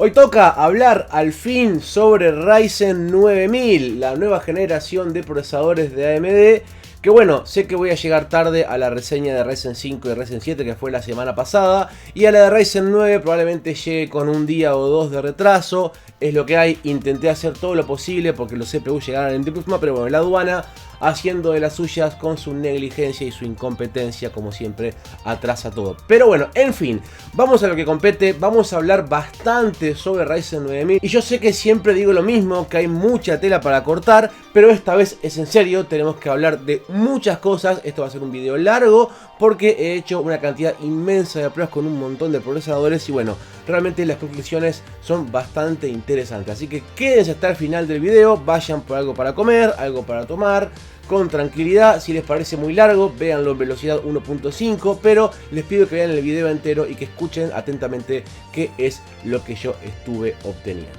Hoy toca hablar al fin sobre Ryzen 9000, la nueva generación de procesadores de AMD. Que bueno, sé que voy a llegar tarde a la reseña de Ryzen 5 y Ryzen 7 que fue la semana pasada. Y a la de Ryzen 9 probablemente llegue con un día o dos de retraso. Es lo que hay, intenté hacer todo lo posible porque los CPU llegaran en tiempo, pero bueno, la aduana haciendo de las suyas con su negligencia y su incompetencia, como siempre, atrasa todo. Pero bueno, en fin, vamos a lo que compete. Vamos a hablar bastante sobre Ryzen 9000. Y yo sé que siempre digo lo mismo, que hay mucha tela para cortar, pero esta vez es en serio, tenemos que hablar de muchas cosas. Esto va a ser un video largo porque he hecho una cantidad inmensa de pruebas con un montón de procesadores y bueno, realmente las conclusiones son bastante interesantes. Así que quédense hasta el final del video, vayan por algo para comer, algo para tomar, con tranquilidad. Si les parece muy largo, véanlo en velocidad 1.5, pero les pido que vean el video entero y que escuchen atentamente qué es lo que yo estuve obteniendo.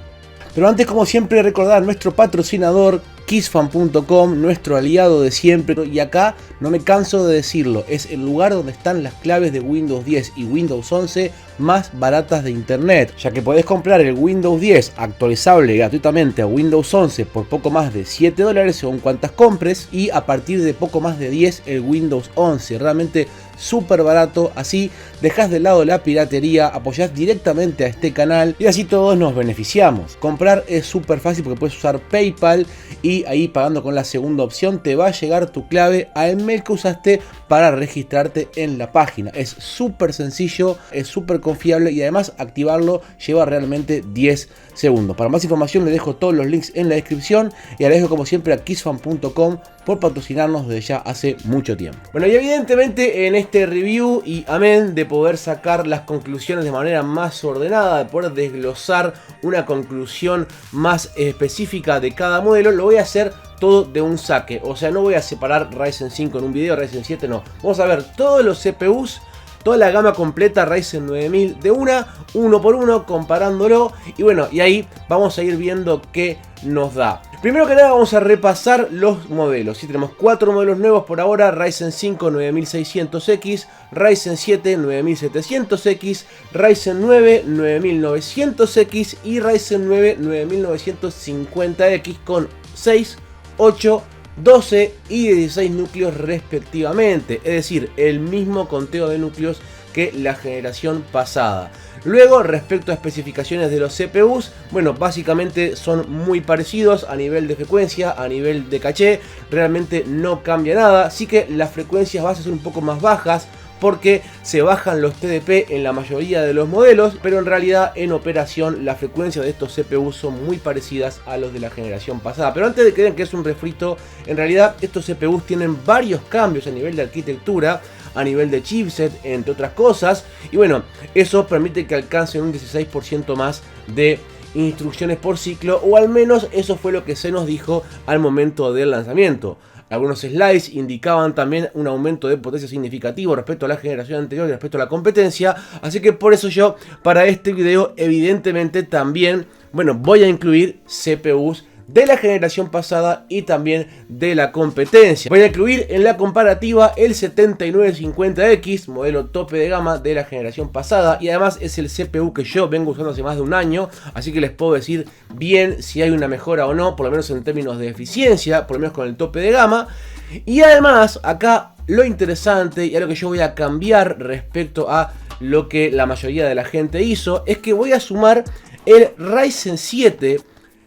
Pero antes, como siempre, recordar nuestro patrocinador Kissfan.com, nuestro aliado de siempre, y acá no me canso de decirlo, es el lugar donde están las claves de Windows 10 y Windows 11 más baratas de internet, ya que podés comprar el Windows 10 actualizable gratuitamente a Windows 11 por poco más de $7 según cuantas compres, y a partir de poco más de 10 el Windows 11, realmente súper barato. Así dejas de lado la piratería, apoyás directamente a este canal y así todos nos beneficiamos. Comprar es súper fácil porque puedes usar PayPal y ahí pagando con la segunda opción te va a llegar tu clave al mail que usaste para registrarte en la página. Es súper sencillo, es súper confiable y además activarlo lleva realmente 10 segundos. Para más información les dejo todos los links en la descripción y agradezco como siempre a Kissfan.com por patrocinarnos desde ya hace mucho tiempo. Bueno, y evidentemente en este review, y amén de poder sacar las conclusiones de manera más ordenada, de poder desglosar una conclusión más específica de cada modelo, lo voy a hacer todo de un saque. O sea, no voy a separar Ryzen 5 en un video, Ryzen 7 no. Vamos a ver todos los CPUs, toda la gama completa Ryzen 9000 de uno por uno, comparándolo. Y bueno, y ahí vamos a ir viendo qué nos da. Primero que nada vamos a repasar los modelos. Sí, tenemos 4 modelos nuevos por ahora: Ryzen 5 9600X, Ryzen 7 9700X, Ryzen 9 9900X y Ryzen 9 9950X con 6, 8, 12 y 16 núcleos respectivamente, es decir, el mismo conteo de núcleos que la generación pasada. Luego, respecto a especificaciones de los CPUs, bueno, básicamente son muy parecidos a nivel de frecuencia, a nivel de caché, realmente no cambia nada. Así que las frecuencias bases son un poco más bajas porque se bajan los TDP en la mayoría de los modelos, pero en realidad en operación las frecuencias de estos CPUs son muy parecidas a los de la generación pasada. Pero antes de que crean que es un refrito, en realidad estos CPUs tienen varios cambios a nivel de arquitectura, a nivel de chipset, entre otras cosas, y bueno, eso permite que alcancen un 16% más de instrucciones por ciclo, o al menos eso fue lo que se nos dijo al momento del lanzamiento. Algunos slides indicaban también un aumento de potencia significativo respecto a la generación anterior y respecto a la competencia. Así que por eso yo para este video evidentemente también, bueno, voy a incluir CPUs de la generación pasada y también de la competencia. Voy a incluir en la comparativa el 7950X, modelo tope de gama de la generación pasada, y además es el CPU que yo vengo usando hace más de un año, así que les puedo decir bien si hay una mejora o no, por lo menos en términos de eficiencia, por lo menos con el tope de gama. Y además acá lo interesante y a lo que yo voy a cambiar respecto a lo que la mayoría de la gente hizo, es que voy a sumar el Ryzen 7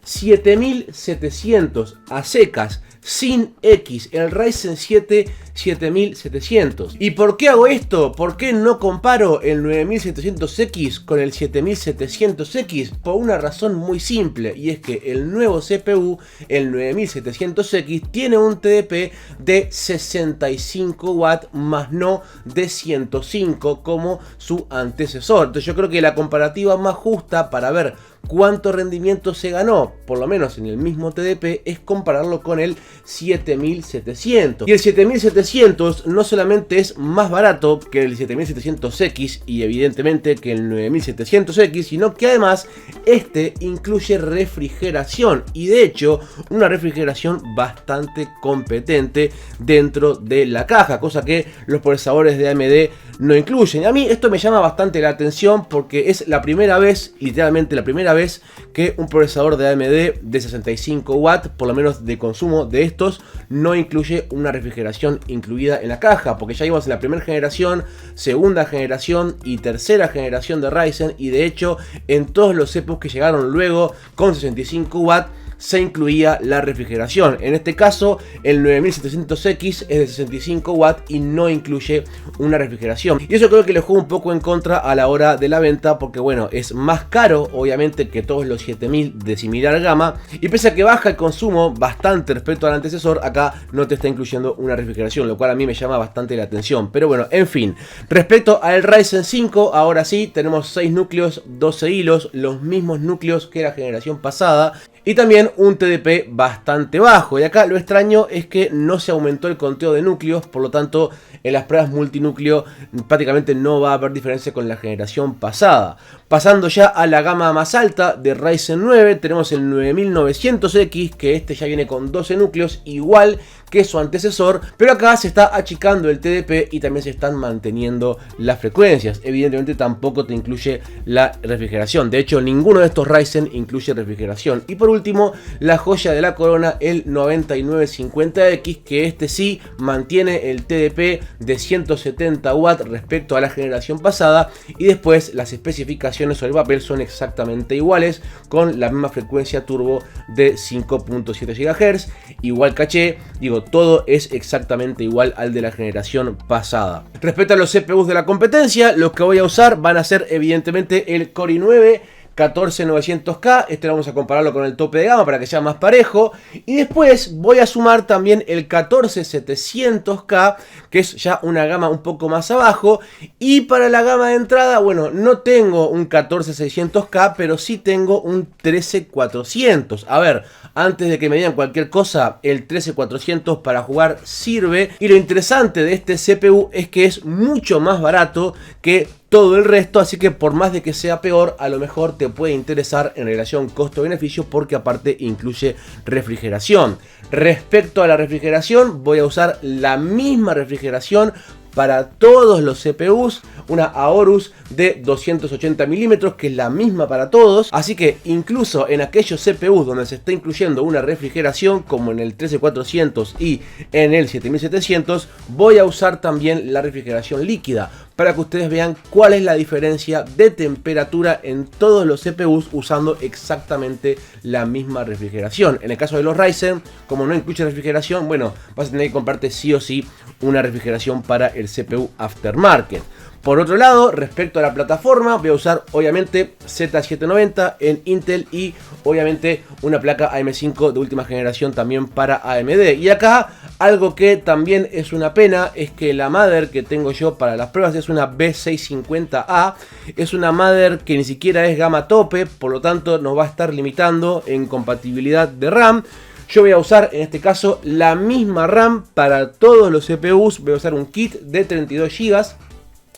7700 a secas, sin X, el Ryzen 7 7700. ¿Y por qué hago esto? ¿Por qué no comparo el 9700X con el 7700X? Por una razón muy simple, y es que el nuevo CPU, el 9700X, tiene un TDP de 65 watts más no de 105 como su antecesor. Entonces yo creo que la comparativa más justa para ver cuánto rendimiento se ganó, por lo menos en el mismo TDP, es compararlo con el 7700. Y el 7700 no solamente es más barato que el 7700X y evidentemente que el 9700X, sino que además este incluye refrigeración, y de hecho una refrigeración bastante competente dentro de la caja, cosa que los procesadores de AMD no incluyen. Y a mí esto me llama bastante la atención porque es la primera vez, literalmente la primera vez, que un procesador de AMD de 65 watts, por lo menos de consumo de estos, no incluye una refrigeración incluida en la caja, porque ya íbamos en la primera generación, segunda generación y tercera generación de Ryzen, y de hecho en todos los CPUs que llegaron luego con 65 watts se incluía la refrigeración. En este caso el 9700X es de 65 watts y no incluye una refrigeración, y eso creo que le juega un poco en contra a la hora de la venta, porque bueno, es más caro obviamente que todos los 7000 de similar gama, y pese a que baja el consumo bastante respecto al antecesor, acá no te está incluyendo una refrigeración, lo cual a mí me llama bastante la atención. Pero bueno, en fin, respecto al Ryzen 5, ahora sí tenemos 6 núcleos, 12 hilos, los mismos núcleos que la generación pasada, y también un TDP bastante bajo. Y acá lo extraño es que no se aumentó el conteo de núcleos, por lo tanto en las pruebas multinúcleo prácticamente no va a haber diferencia con la generación pasada. Pasando ya a la gama más alta de Ryzen 9, tenemos el 9900X, que este ya viene con 12 núcleos, igual que su antecesor, pero acá se está achicando el TDP y también se están manteniendo las frecuencias. Evidentemente tampoco te incluye la refrigeración, de hecho ninguno de estos Ryzen incluye refrigeración. Y por último, la joya de la corona, el 9950X, que este sí mantiene el TDP de 170 watts respecto a la generación pasada, y después las especificaciones sobre el papel son exactamente iguales, con la misma frecuencia turbo de 5.7 GHz, igual caché, digo, todo es exactamente igual al de la generación pasada. Respecto a los CPUs de la competencia, los que voy a usar van a ser evidentemente el Core i9 14900K, este vamos a compararlo con el tope de gama para que sea más parejo, y después voy a sumar también el 14700K, que es ya una gama un poco más abajo, y para la gama de entrada, bueno, no tengo un 14600K, pero sí tengo un 13400. A ver, antes de que me digan cualquier cosa, el 13400 para jugar sirve, y lo interesante de este CPU es que es mucho más barato que todo el resto, así que por más de que sea peor, a lo mejor te puede interesar en relación costo-beneficio, porque aparte incluye refrigeración. Respecto a la refrigeración, voy a usar la misma refrigeración para todos los CPUs, una Aorus de 280 milímetros, que es la misma para todos, así que incluso en aquellos CPUs donde se está incluyendo una refrigeración, como en el 13400 y en el 7700, voy a usar también la refrigeración líquida, para que ustedes vean cuál es la diferencia de temperatura en todos los CPUs usando exactamente la misma refrigeración. En el caso de los Ryzen, como no incluye refrigeración, bueno, vas a tener que comprarte sí o sí una refrigeración para el CPU aftermarket. Por otro lado, respecto a la plataforma, voy a usar obviamente Z790 en Intel y obviamente una placa AM5 de última generación también para AMD. Y acá algo que también es una pena es que la mother que tengo yo para las pruebas es una B650A. Es una mother que ni siquiera es gama tope, por lo tanto nos va a estar limitando en compatibilidad de RAM. Yo voy a usar en este caso la misma RAM para todos los CPUs. Voy a usar un kit de 32 GB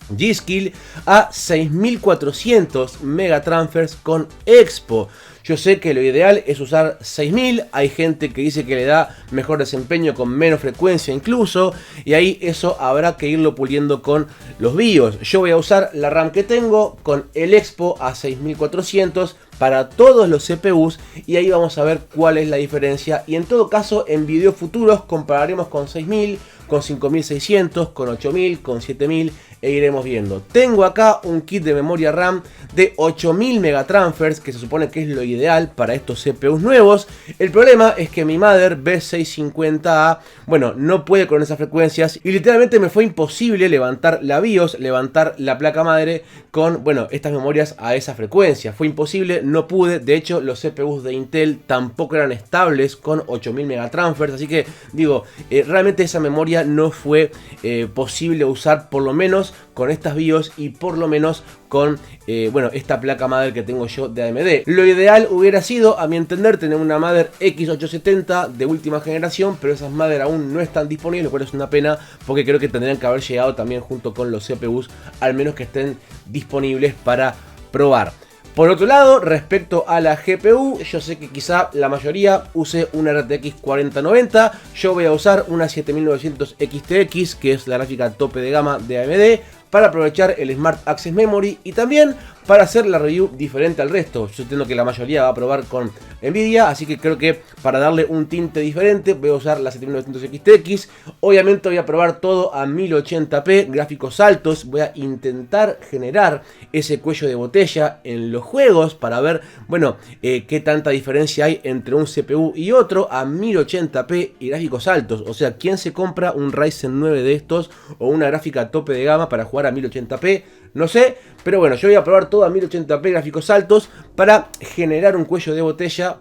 G.Skill a 6400 megatransfers con Expo. Yo sé que lo ideal es usar 6000, hay gente que dice que le da mejor desempeño con menos frecuencia incluso, y ahí eso habrá que irlo puliendo con los BIOS. Yo voy a usar la RAM que tengo con el Expo a 6400 para todos los CPUs, y ahí vamos a ver cuál es la diferencia, y en todo caso en videos futuros compararemos con 6000, con 5600, con 8000, con 7000 e iremos viendo. Tengo acá un kit de memoria RAM de 8000 megatransfers, que se supone que es lo ideal para estos CPUs nuevos. El problema es que mi mother B650A, bueno, no puede con esas frecuencias, y literalmente me fue imposible levantar la BIOS, levantar la placa madre con, bueno, estas memorias a esa frecuencia. Fue imposible, no pude. De hecho, los CPUs de Intel tampoco eran estables con 8000 megatransfers, así que digo, realmente esa memoria no fue posible usar, por lo menos con estas BIOS y por lo menos con bueno, esta placa madre que tengo yo de AMD. Lo ideal hubiera sido, a mi entender, tener una madre X870 de última generación, pero esas madres aún no están disponibles, lo cual es una pena porque creo que tendrían que haber llegado también junto con los CPUs, al menos que estén disponibles para probar. Por otro lado, respecto a la GPU, yo sé que quizá la mayoría use una RTX 4090, yo voy a usar una 7900 XTX, que es la gráfica tope de gama de AMD, para aprovechar el Smart Access Memory y también para hacer la review diferente al resto. Yo entiendo que la mayoría va a probar con Nvidia, así que creo que para darle un tinte diferente voy a usar la 7900 XTX. Obviamente voy a probar todo a 1080p, gráficos altos. Voy a intentar generar ese cuello de botella en los juegos para ver, bueno, qué tanta diferencia hay entre un CPU y otro a 1080p y gráficos altos. O sea, ¿quién se compra un Ryzen 9 de estos o una gráfica tope de gama para jugar a 1080p? No sé, pero bueno, yo voy a probar todo a 1080p gráficos altos para generar un cuello de botella.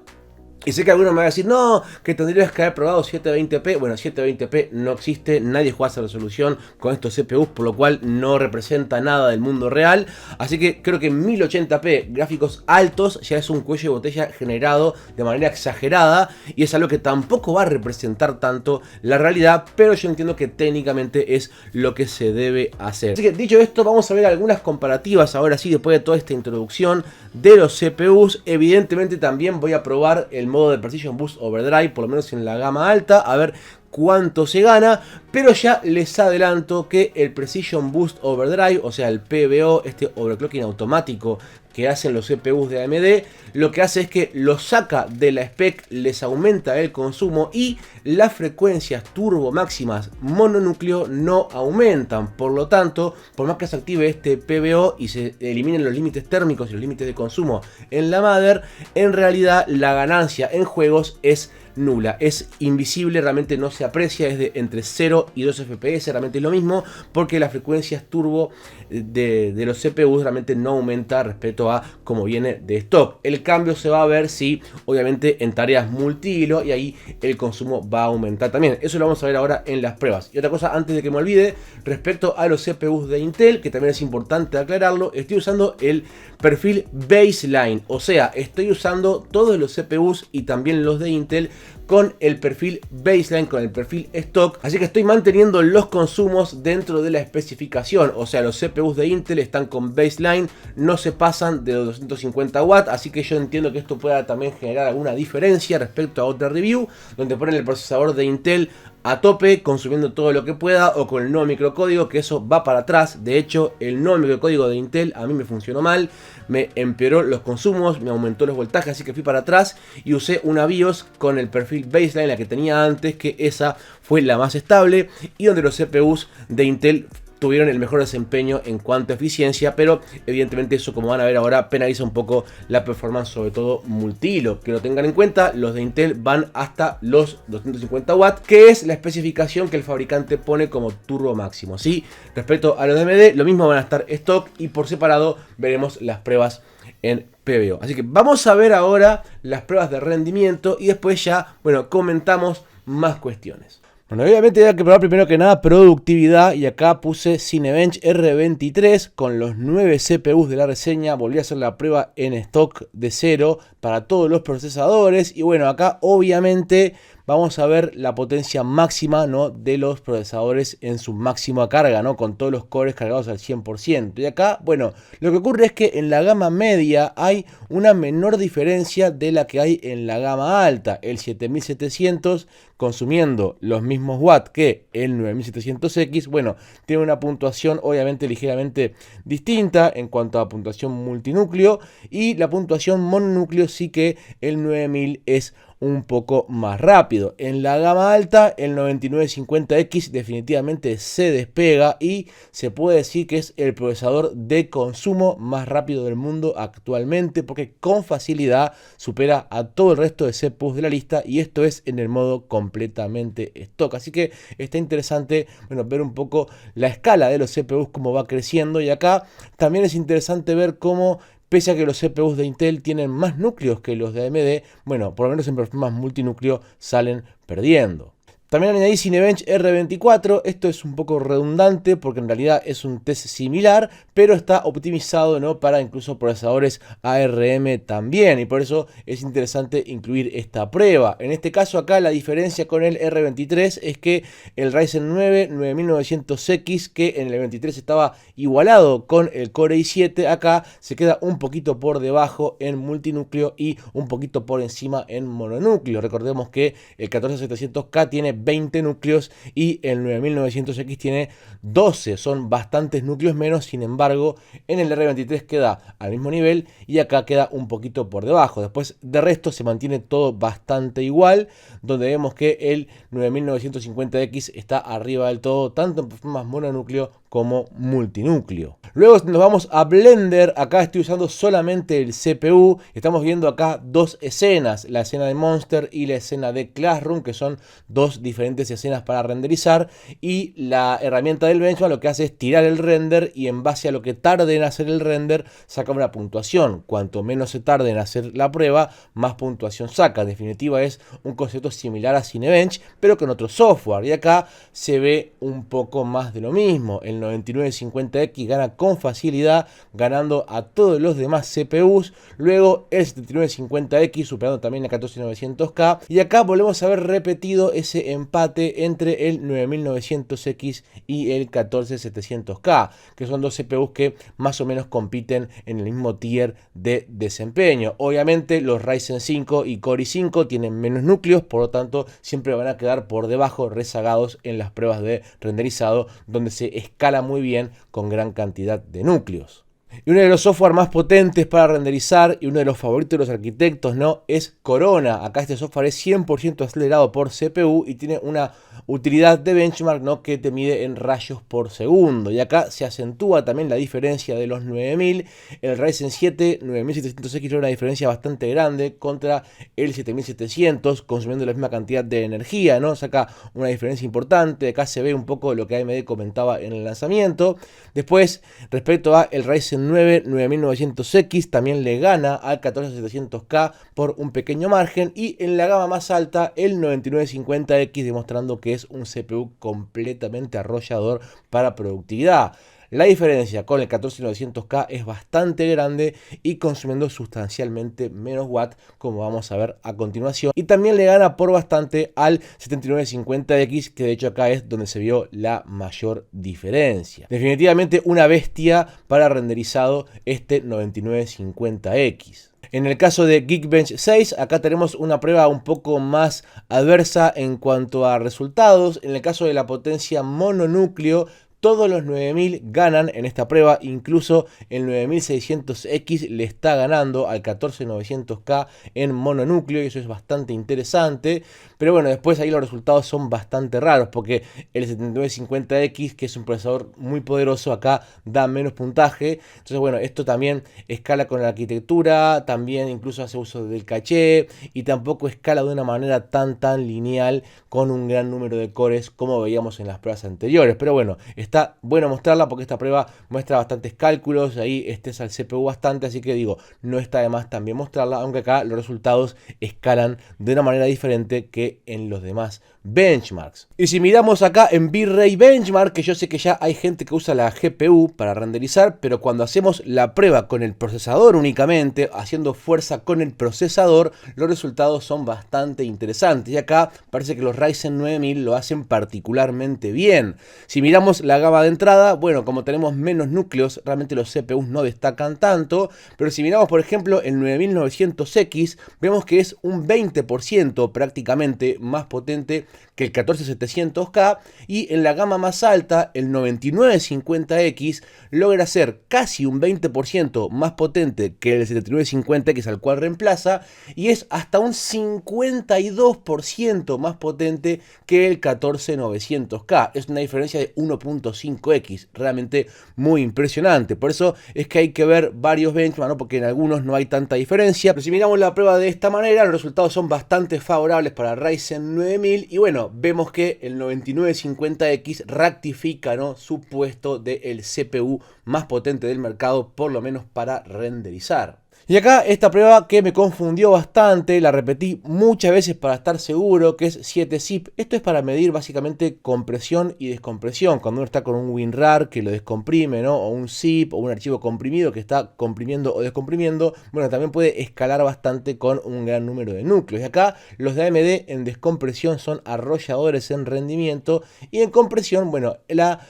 Y sé que alguno me va a decir, no, que tendrías que haber probado 720p. Bueno, 720p no existe, nadie juega a esa resolución con estos CPUs, por lo cual no representa nada del mundo real. Así que creo que 1080p, gráficos altos, ya es un cuello de botella generado de manera exagerada. Y es algo que tampoco va a representar tanto la realidad, pero yo entiendo que técnicamente es lo que se debe hacer. Así que dicho esto, vamos a ver algunas comparativas ahora sí, después de toda esta introducción de los CPUs. Evidentemente también voy a probar el modo de Precision Boost Overdrive, por lo menos en la gama alta, a ver cuánto se gana, pero ya les adelanto que el Precision Boost Overdrive, o sea el PBO, este overclocking automático que hacen los CPUs de AMD, lo que hace es que los saca de la spec, les aumenta el consumo y las frecuencias turbo máximas mononúcleo no aumentan. Por lo tanto, por más que se active este PBO y se eliminen los límites térmicos y los límites de consumo en la mother, en realidad la ganancia en juegos es nula, es invisible, realmente no se aprecia, es de entre 0 y 2 FPS, realmente es lo mismo, porque las frecuencias turbo de los CPUs realmente no aumenta respecto a como viene de stock. El cambio se va a ver si obviamente en tareas multihilo, y ahí el consumo va a aumentar también. Eso lo vamos a ver ahora en las pruebas. Y otra cosa antes de que me olvide, respecto a los CPUs de Intel, que también es importante aclararlo, estoy usando el perfil baseline, o sea, estoy usando todos los CPUs y también los de Intel con el perfil baseline, con el perfil stock, así que estoy manteniendo los consumos dentro de la especificación. O sea, los CPUs de Intel están con baseline, no se pasan de los 250 watts, así que yo entiendo que esto pueda también generar alguna diferencia respecto a otra review donde ponen el procesador de Intel a tope, consumiendo todo lo que pueda, o con el nuevo microcódigo, que eso va para atrás. De hecho, el nuevo microcódigo de Intel a mí me funcionó mal, me empeoró los consumos, me aumentó los voltajes, así que fui para atrás y usé una BIOS con el perfil baseline, la que tenía antes, que esa fue la más estable y donde los CPUs de Intel tuvieron el mejor desempeño en cuanto a eficiencia, pero evidentemente eso, como van a ver ahora, penaliza un poco la performance, sobre todo multihilo. Que lo tengan en cuenta, los de Intel van hasta los 250 watts, que es la especificación que el fabricante pone como turbo máximo, ¿sí? Respecto a los de AMD, lo mismo, van a estar stock y por separado veremos las pruebas en PBO. Así que vamos a ver ahora las pruebas de rendimiento y después ya, bueno, comentamos más cuestiones. Bueno, obviamente hay que probar primero que nada productividad, y acá puse Cinebench R23 con los 9 CPUs de la reseña. Volví a hacer la prueba en stock de 0 para todos los procesadores, y bueno, acá obviamente vamos a ver la potencia máxima, ¿no?, de los procesadores en su máxima carga, ¿no?, con todos los cores cargados al 100%. Y acá, bueno, lo que ocurre es que en la gama media hay una menor diferencia de la que hay en la gama alta. El 7700 consumiendo los mismos watts que el 9700X, bueno, tiene una puntuación obviamente ligeramente distinta en cuanto a puntuación multinúcleo, y la puntuación mononúcleo sí que el 9000 es un poco más rápido. En la gama alta el 9950X definitivamente se despega y se puede decir que es el procesador de consumo más rápido del mundo actualmente, porque con facilidad supera a todo el resto de CPUs de la lista, y esto es en el modo completamente stock. Así que está interesante, bueno, ver un poco la escala de los CPUs, cómo va creciendo, y acá también es interesante ver cómo, pese a que los CPUs de Intel tienen más núcleos que los de AMD, bueno, por lo menos en performance multinúcleo salen perdiendo. También añadí Cinebench R24, esto es un poco redundante porque en realidad es un test similar, pero está optimizado, ¿no?, para incluso procesadores ARM también, y por eso es interesante incluir esta prueba. En este caso acá la diferencia con el R23 es que el Ryzen 9 9900X, que en el 23 estaba igualado con el Core i7, acá se queda un poquito por debajo en multinúcleo y un poquito por encima en mononúcleo. Recordemos que el 14700K tiene 20 núcleos y el 9900X tiene 12, son bastantes núcleos menos. Sin embargo, en el R23 queda al mismo nivel y acá queda un poquito por debajo. Después de resto se mantiene todo bastante igual, donde vemos que el 9950X está arriba del todo, tanto en performance mononúcleo como multinúcleo. Luego nos vamos a Blender. Acá estoy usando solamente el CPU. Estamos viendo acá dos escenas, la escena de Monster y la escena de Classroom, que son dos diferentes escenas para renderizar, y la herramienta del benchmark lo que hace es tirar el render y en base a lo que tarde en hacer el render saca una puntuación. Cuanto menos se tarde en hacer la prueba, más puntuación saca. En definitiva es un concepto similar a Cinebench, pero con otro software, y acá se ve un poco más de lo mismo. El 9950X gana con facilidad, ganando a todos los demás CPUs. Luego el 7950X superando también el 14900K, y acá volvemos a ver repetido ese empate entre el 9900X y el 14700K, que son dos CPUs que más o menos compiten en el mismo tier de desempeño. Obviamente los Ryzen 5 y Core i5 tienen menos núcleos, por lo tanto siempre van a quedar por debajo, rezagados en las pruebas de renderizado, donde se escala muy bien con gran cantidad de núcleos. Y uno de los software más potentes para renderizar y uno de los favoritos de los arquitectos, ¿no?, es Corona. Acá este software es 100% acelerado por CPU y tiene una utilidad de benchmark, ¿no?, que te mide en rayos por segundo. Y acá se acentúa también la diferencia de los 9000. El Ryzen 7 9700X tiene una diferencia bastante grande contra el 7700, consumiendo la misma cantidad de energía, ¿no? Saca una diferencia importante. Acá se ve un poco lo que AMD comentaba en el lanzamiento. Después, respecto a el Ryzen 9 9900X, también le gana al 14700K por un pequeño margen, y en la gama más alta el 9950X, demostrando que es un CPU completamente arrollador para productividad. La diferencia con el 14900K es bastante grande y consumiendo sustancialmente menos watts, como vamos a ver a continuación. Y también le gana por bastante al 7950X, que de hecho acá es donde se vio la mayor diferencia. Definitivamente una bestia para renderizado este 9950X. En el caso de Geekbench 6, acá tenemos una prueba un poco más adversa en cuanto a resultados. En el caso de la potencia mononúcleo, todos los 9000 ganan en esta prueba, incluso el 9600X le está ganando al 14900K en mononúcleo, y eso es bastante interesante. Pero bueno, después ahí los resultados son bastante raros, porque el 7950X, que es un procesador muy poderoso, acá da menos puntaje. Entonces bueno, esto también escala con la arquitectura, también incluso hace uso del caché, y tampoco escala de una manera tan lineal con un gran número de cores como veíamos en las pruebas anteriores. Pero bueno, está bueno mostrarla porque esta prueba muestra bastantes cálculos, ahí estresa al CPU bastante, así que digo, no está de más también mostrarla, aunque acá los resultados escalan de una manera diferente que en los demás benchmarks. Y si miramos acá en V-Ray Benchmark, que yo sé que ya hay gente que usa la GPU para renderizar, pero cuando hacemos la prueba con el procesador únicamente, haciendo fuerza con el procesador, los resultados son bastante interesantes. Y acá parece que los Ryzen 9000 lo hacen particularmente bien. Si miramos la gama de entrada, bueno, como tenemos menos núcleos, realmente los CPUs no destacan tanto, pero si miramos por ejemplo el 9900X, vemos que es un 20% prácticamente más potente que el 14700K, y en la gama más alta el 9950X logra ser casi un 20% más potente que el 7950X al cual reemplaza, y es hasta un 52% más potente que el 14900K. Es una diferencia de 1.5x, realmente muy impresionante. Por eso es que hay que ver varios benchmarks, ¿no?, porque en algunos no hay tanta diferencia. Pero si miramos la prueba de esta manera, los resultados son bastante favorables para Ryzen 9000, y bueno, vemos que el 9950X rectifica, ¿no?, su puesto del CPU más potente del mercado, por lo menos para renderizar. Y acá esta prueba que me confundió bastante, la repetí muchas veces para estar seguro, que es 7-zip. Esto es para medir básicamente compresión y descompresión. Cuando uno está con un WinRAR que lo descomprime, ¿no? O un zip o un archivo comprimido que está comprimiendo o descomprimiendo, bueno, también puede escalar bastante con un gran número de núcleos. Y acá los de AMD en descompresión son arrolladores en rendimiento y en compresión, bueno, la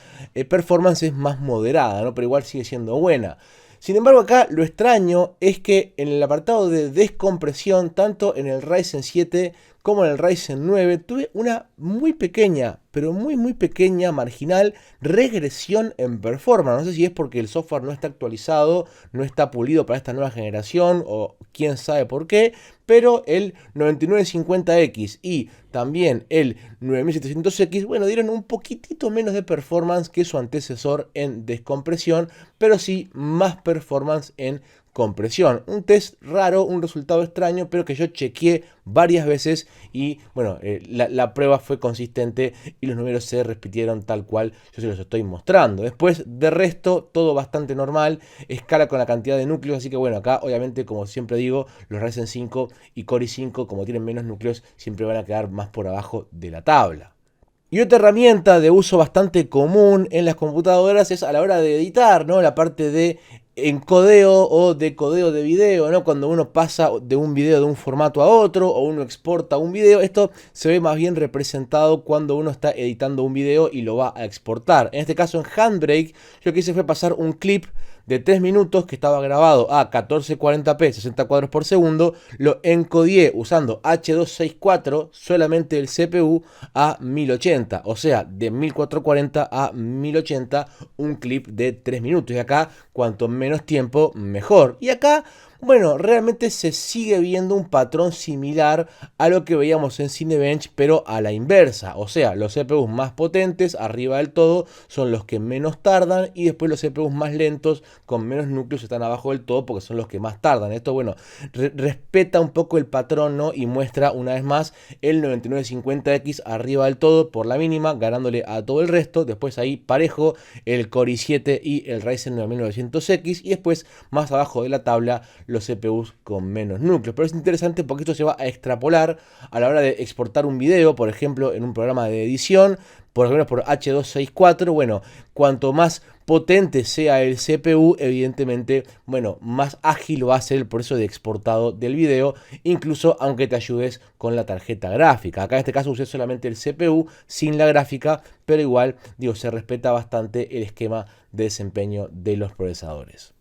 performance es más moderada, ¿no? Pero igual sigue siendo buena. Sin embargo, acá lo extraño es que en el apartado de descompresión, tanto en el Ryzen 7 como en el Ryzen 9, tuve una muy pequeña, pero muy pequeña, marginal regresión en performance. No sé si es porque el software no está actualizado, no está pulido para esta nueva generación o quién sabe por qué, pero el 9950X y también el 9700X, bueno, dieron un poquitito menos de performance que su antecesor en descompresión, pero sí más performance en compresión. Un test raro, un resultado extraño, pero que yo chequeé varias veces y bueno, la prueba fue consistente y los números se repitieron tal cual yo se los estoy mostrando. Después, de resto, todo bastante normal, escala con la cantidad de núcleos, así que bueno, acá obviamente, como siempre digo, los Ryzen 5 y Core i5, como tienen menos núcleos, siempre van a quedar más por abajo de la tabla. Y otra herramienta de uso bastante común en las computadoras es a la hora de editar, ¿no? La parte de encodeo o decodeo de video, ¿no? Cuando uno pasa de un video de un formato a otro o uno exporta un video, esto se ve más bien representado cuando uno está editando un video y lo va a exportar. En este caso en Handbrake, yo lo que hice fue pasar un clip de 3 minutos que estaba grabado a 1440p, 60 cuadros por segundo, lo encodié usando H264, solamente el CPU, a 1080, o sea, de 1440 a 1080, un clip de 3 minutos. Y acá, cuanto menos tiempo, mejor. Y acá, bueno, realmente se sigue viendo un patrón similar a lo que veíamos en Cinebench, pero a la inversa. O sea, los CPUs más potentes, arriba del todo, son los que menos tardan, y después los CPUs más lentos, con menos núcleos, están abajo del todo porque son los que más tardan. Esto, bueno, respeta un poco el patrón, ¿no? Y muestra una vez más el 9950X arriba del todo por la mínima, ganándole a todo el resto. Después ahí parejo el Core i7 y el Ryzen 9900X, y después más abajo de la tabla los CPUs con menos núcleos. Pero es interesante porque esto se va a extrapolar a la hora de exportar un video, por ejemplo, en un programa de edición, por lo menos por H264. Bueno, cuanto más potente sea el CPU, evidentemente, bueno, más ágil va a ser el proceso de exportado del video, incluso aunque te ayudes con la tarjeta gráfica. Acá en este caso usé solamente el CPU sin la gráfica, pero igual, digo, se respeta bastante el esquema de desempeño de los procesadores.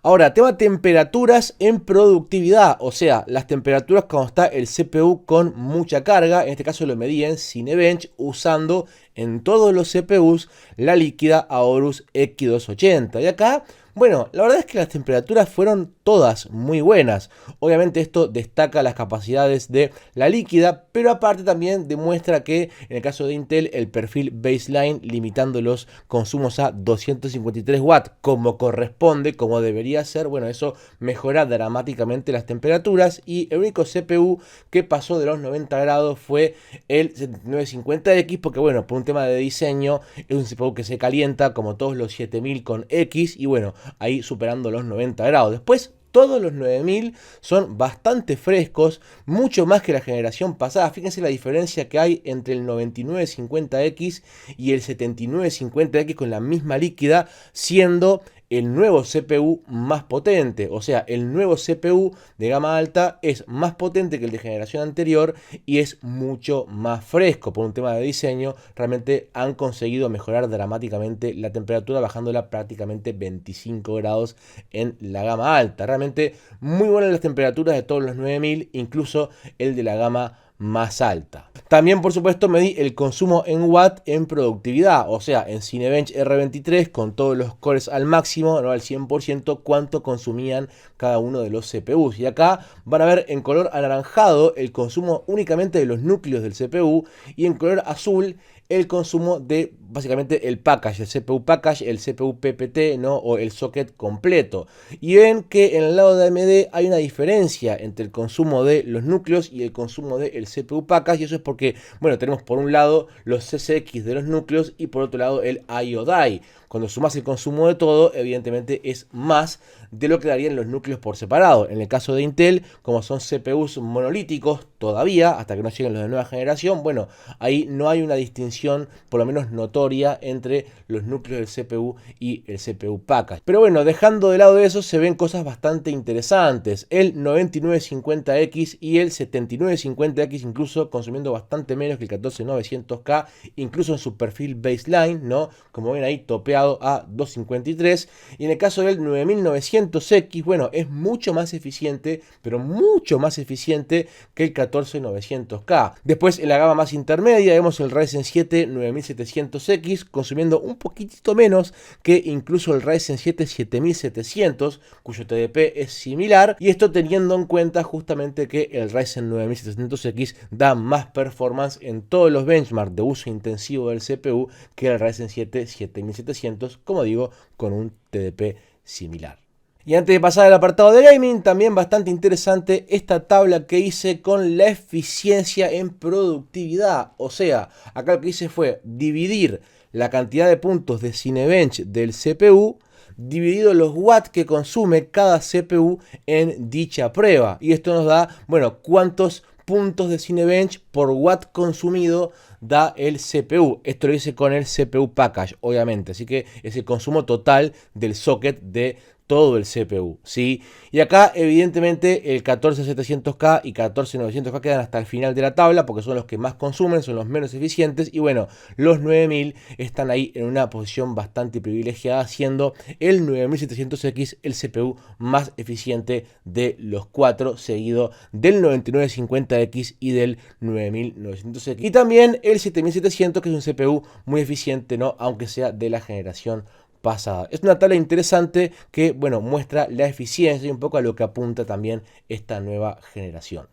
Ahora, tema temperaturas en productividad, o sea, las temperaturas cuando está el CPU con mucha carga. En este caso lo medí en Cinebench usando en todos los CPUs la líquida Aorus X280. Y acá, bueno, la verdad es que las temperaturas fueron todas muy buenas. Obviamente esto destaca las capacidades de la líquida, pero aparte también demuestra que en el caso de Intel el perfil baseline, limitando los consumos a 253 watts como corresponde, como debería ser, bueno, eso mejora dramáticamente las temperaturas. Y el único CPU que pasó de los 90 grados fue el 7950X, porque bueno, por un tema de diseño es un CPU que se calienta como todos los 7000 con X, y bueno, ahí superando los 90 grados. Después todos los 9000 son bastante frescos, mucho más que la generación pasada. Fíjense la diferencia que hay entre el 9950X y el 7950X con la misma líquida, siendo el nuevo CPU más potente. O sea, el nuevo CPU de gama alta es más potente que el de generación anterior y es mucho más fresco. Por un tema de diseño, realmente han conseguido mejorar dramáticamente la temperatura, bajándola prácticamente 25 grados en la gama alta. Realmente muy buenas las temperaturas de todos los 9000, incluso el de la gama más alta. También, por supuesto, medí el consumo en watt en productividad, o sea, en Cinebench R23 con todos los cores al máximo, no al 100%, cuánto consumían cada uno de los CPUs. Y acá van a ver en color anaranjado el consumo únicamente de los núcleos del CPU, y en color azul el consumo de básicamente el package, el CPU package, el CPU PPT, ¿no? O el socket completo. Y ven que en el lado de AMD hay una diferencia entre el consumo de los núcleos y el consumo del CPU package, y eso es porque, bueno, tenemos por un lado los CCX de los núcleos y por otro lado el IO Die. Cuando sumas el consumo de todo, evidentemente es más de lo que darían los núcleos por separado. En el caso de Intel, como son CPUs monolíticos todavía, hasta que no lleguen los de nueva generación, bueno, ahí no hay una distinción, por lo menos notoria, entre los núcleos del CPU y el CPU package. Pero bueno, dejando de lado eso, se ven cosas bastante interesantes. El 9950X y el 7950X incluso consumiendo bastante menos que el 14900K, incluso en su perfil baseline, ¿no? Como ven ahí, topeado a 253. Y en el caso del 9900X, bueno, es mucho más eficiente, pero mucho más eficiente que el 14900K. Después, en la gama más intermedia, vemos el Ryzen 7 9700X consumiendo un poquitito menos que incluso el Ryzen 7 7700, cuyo TDP es similar, y esto teniendo en cuenta justamente que el Ryzen 9700X da más performance en todos los benchmarks de uso intensivo del CPU que el Ryzen 7 7700, como digo, con un TDP similar. Y antes de pasar al apartado de gaming, también bastante interesante esta tabla que hice con la eficiencia en productividad. O sea, acá lo que hice fue dividir la cantidad de puntos de Cinebench del CPU dividido los watts que consume cada CPU en dicha prueba. Y esto nos da, bueno, cuántos puntos de Cinebench por watt consumido da el CPU. Esto lo hice con el CPU package, obviamente. Así que es el consumo total del socket de todo el CPU, ¿sí? Y acá evidentemente el 14700K y 14900K quedan hasta el final de la tabla porque son los que más consumen, son los menos eficientes, y bueno, los 9000 están ahí en una posición bastante privilegiada, siendo el 9700X el CPU más eficiente de los cuatro, seguido del 9950X y del 9900X, y también el 7700, que es un CPU muy eficiente, ¿no? Aunque sea de la generación pasada. Es una tabla interesante que, bueno, muestra la eficiencia y un poco a lo que apunta también esta nueva generación.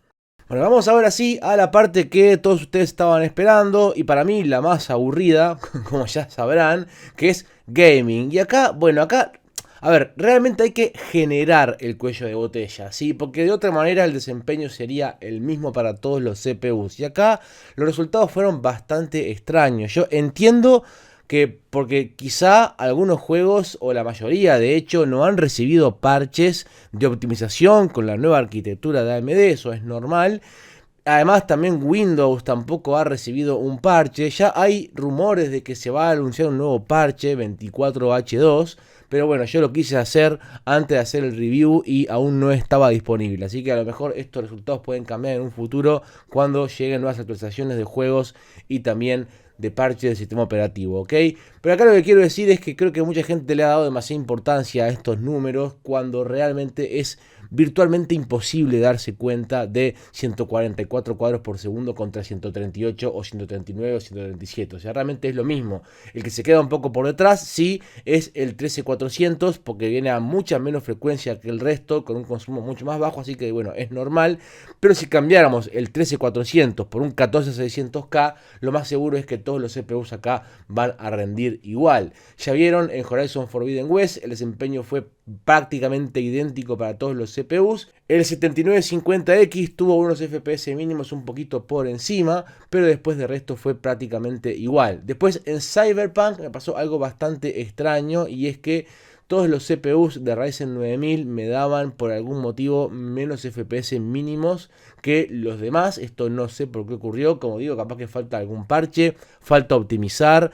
Bueno, vamos ahora sí a la parte que todos ustedes estaban esperando y para mí la más aburrida, como ya sabrán, que es gaming. Y acá, bueno, acá, a ver, realmente hay que generar el cuello de botella, ¿sí? Porque de otra manera el desempeño sería el mismo para todos los CPUs. Y acá los resultados fueron bastante extraños. Yo entiendo que porque quizá algunos juegos, o la mayoría de hecho, no han recibido parches de optimización con la nueva arquitectura de AMD, eso es normal. Además también Windows tampoco ha recibido un parche. Ya hay rumores de que se va a anunciar un nuevo parche 24H2. Pero bueno, yo lo quise hacer antes de hacer el review y aún no estaba disponible. Así que a lo mejor estos resultados pueden cambiar en un futuro cuando lleguen nuevas actualizaciones de juegos y también de parche del sistema operativo, ¿ok? Pero acá lo que quiero decir es que creo que mucha gente le ha dado demasiada importancia a estos números cuando realmente es virtualmente imposible darse cuenta de 144 cuadros por segundo contra 138 o 139 o 137. O sea, realmente es lo mismo. El que se queda un poco por detrás, sí, es el 13400 porque viene a mucha menos frecuencia que el resto, con un consumo mucho más bajo, así que bueno, es normal. Pero si cambiáramos el 13400 por un 14600K, lo más seguro es que todos los CPUs acá van a rendir igual. Ya vieron en Horizon Forbidden West, el desempeño fue prácticamente idéntico para todos los CPUs. El 7950X tuvo unos FPS mínimos un poquito por encima, pero después de resto fue prácticamente igual. Después en Cyberpunk me pasó algo bastante extraño, y es que todos los CPUs de Ryzen 9000 me daban por algún motivo menos FPS mínimos que los demás. Esto no sé por qué ocurrió, como digo, capaz que falta algún parche, falta optimizar.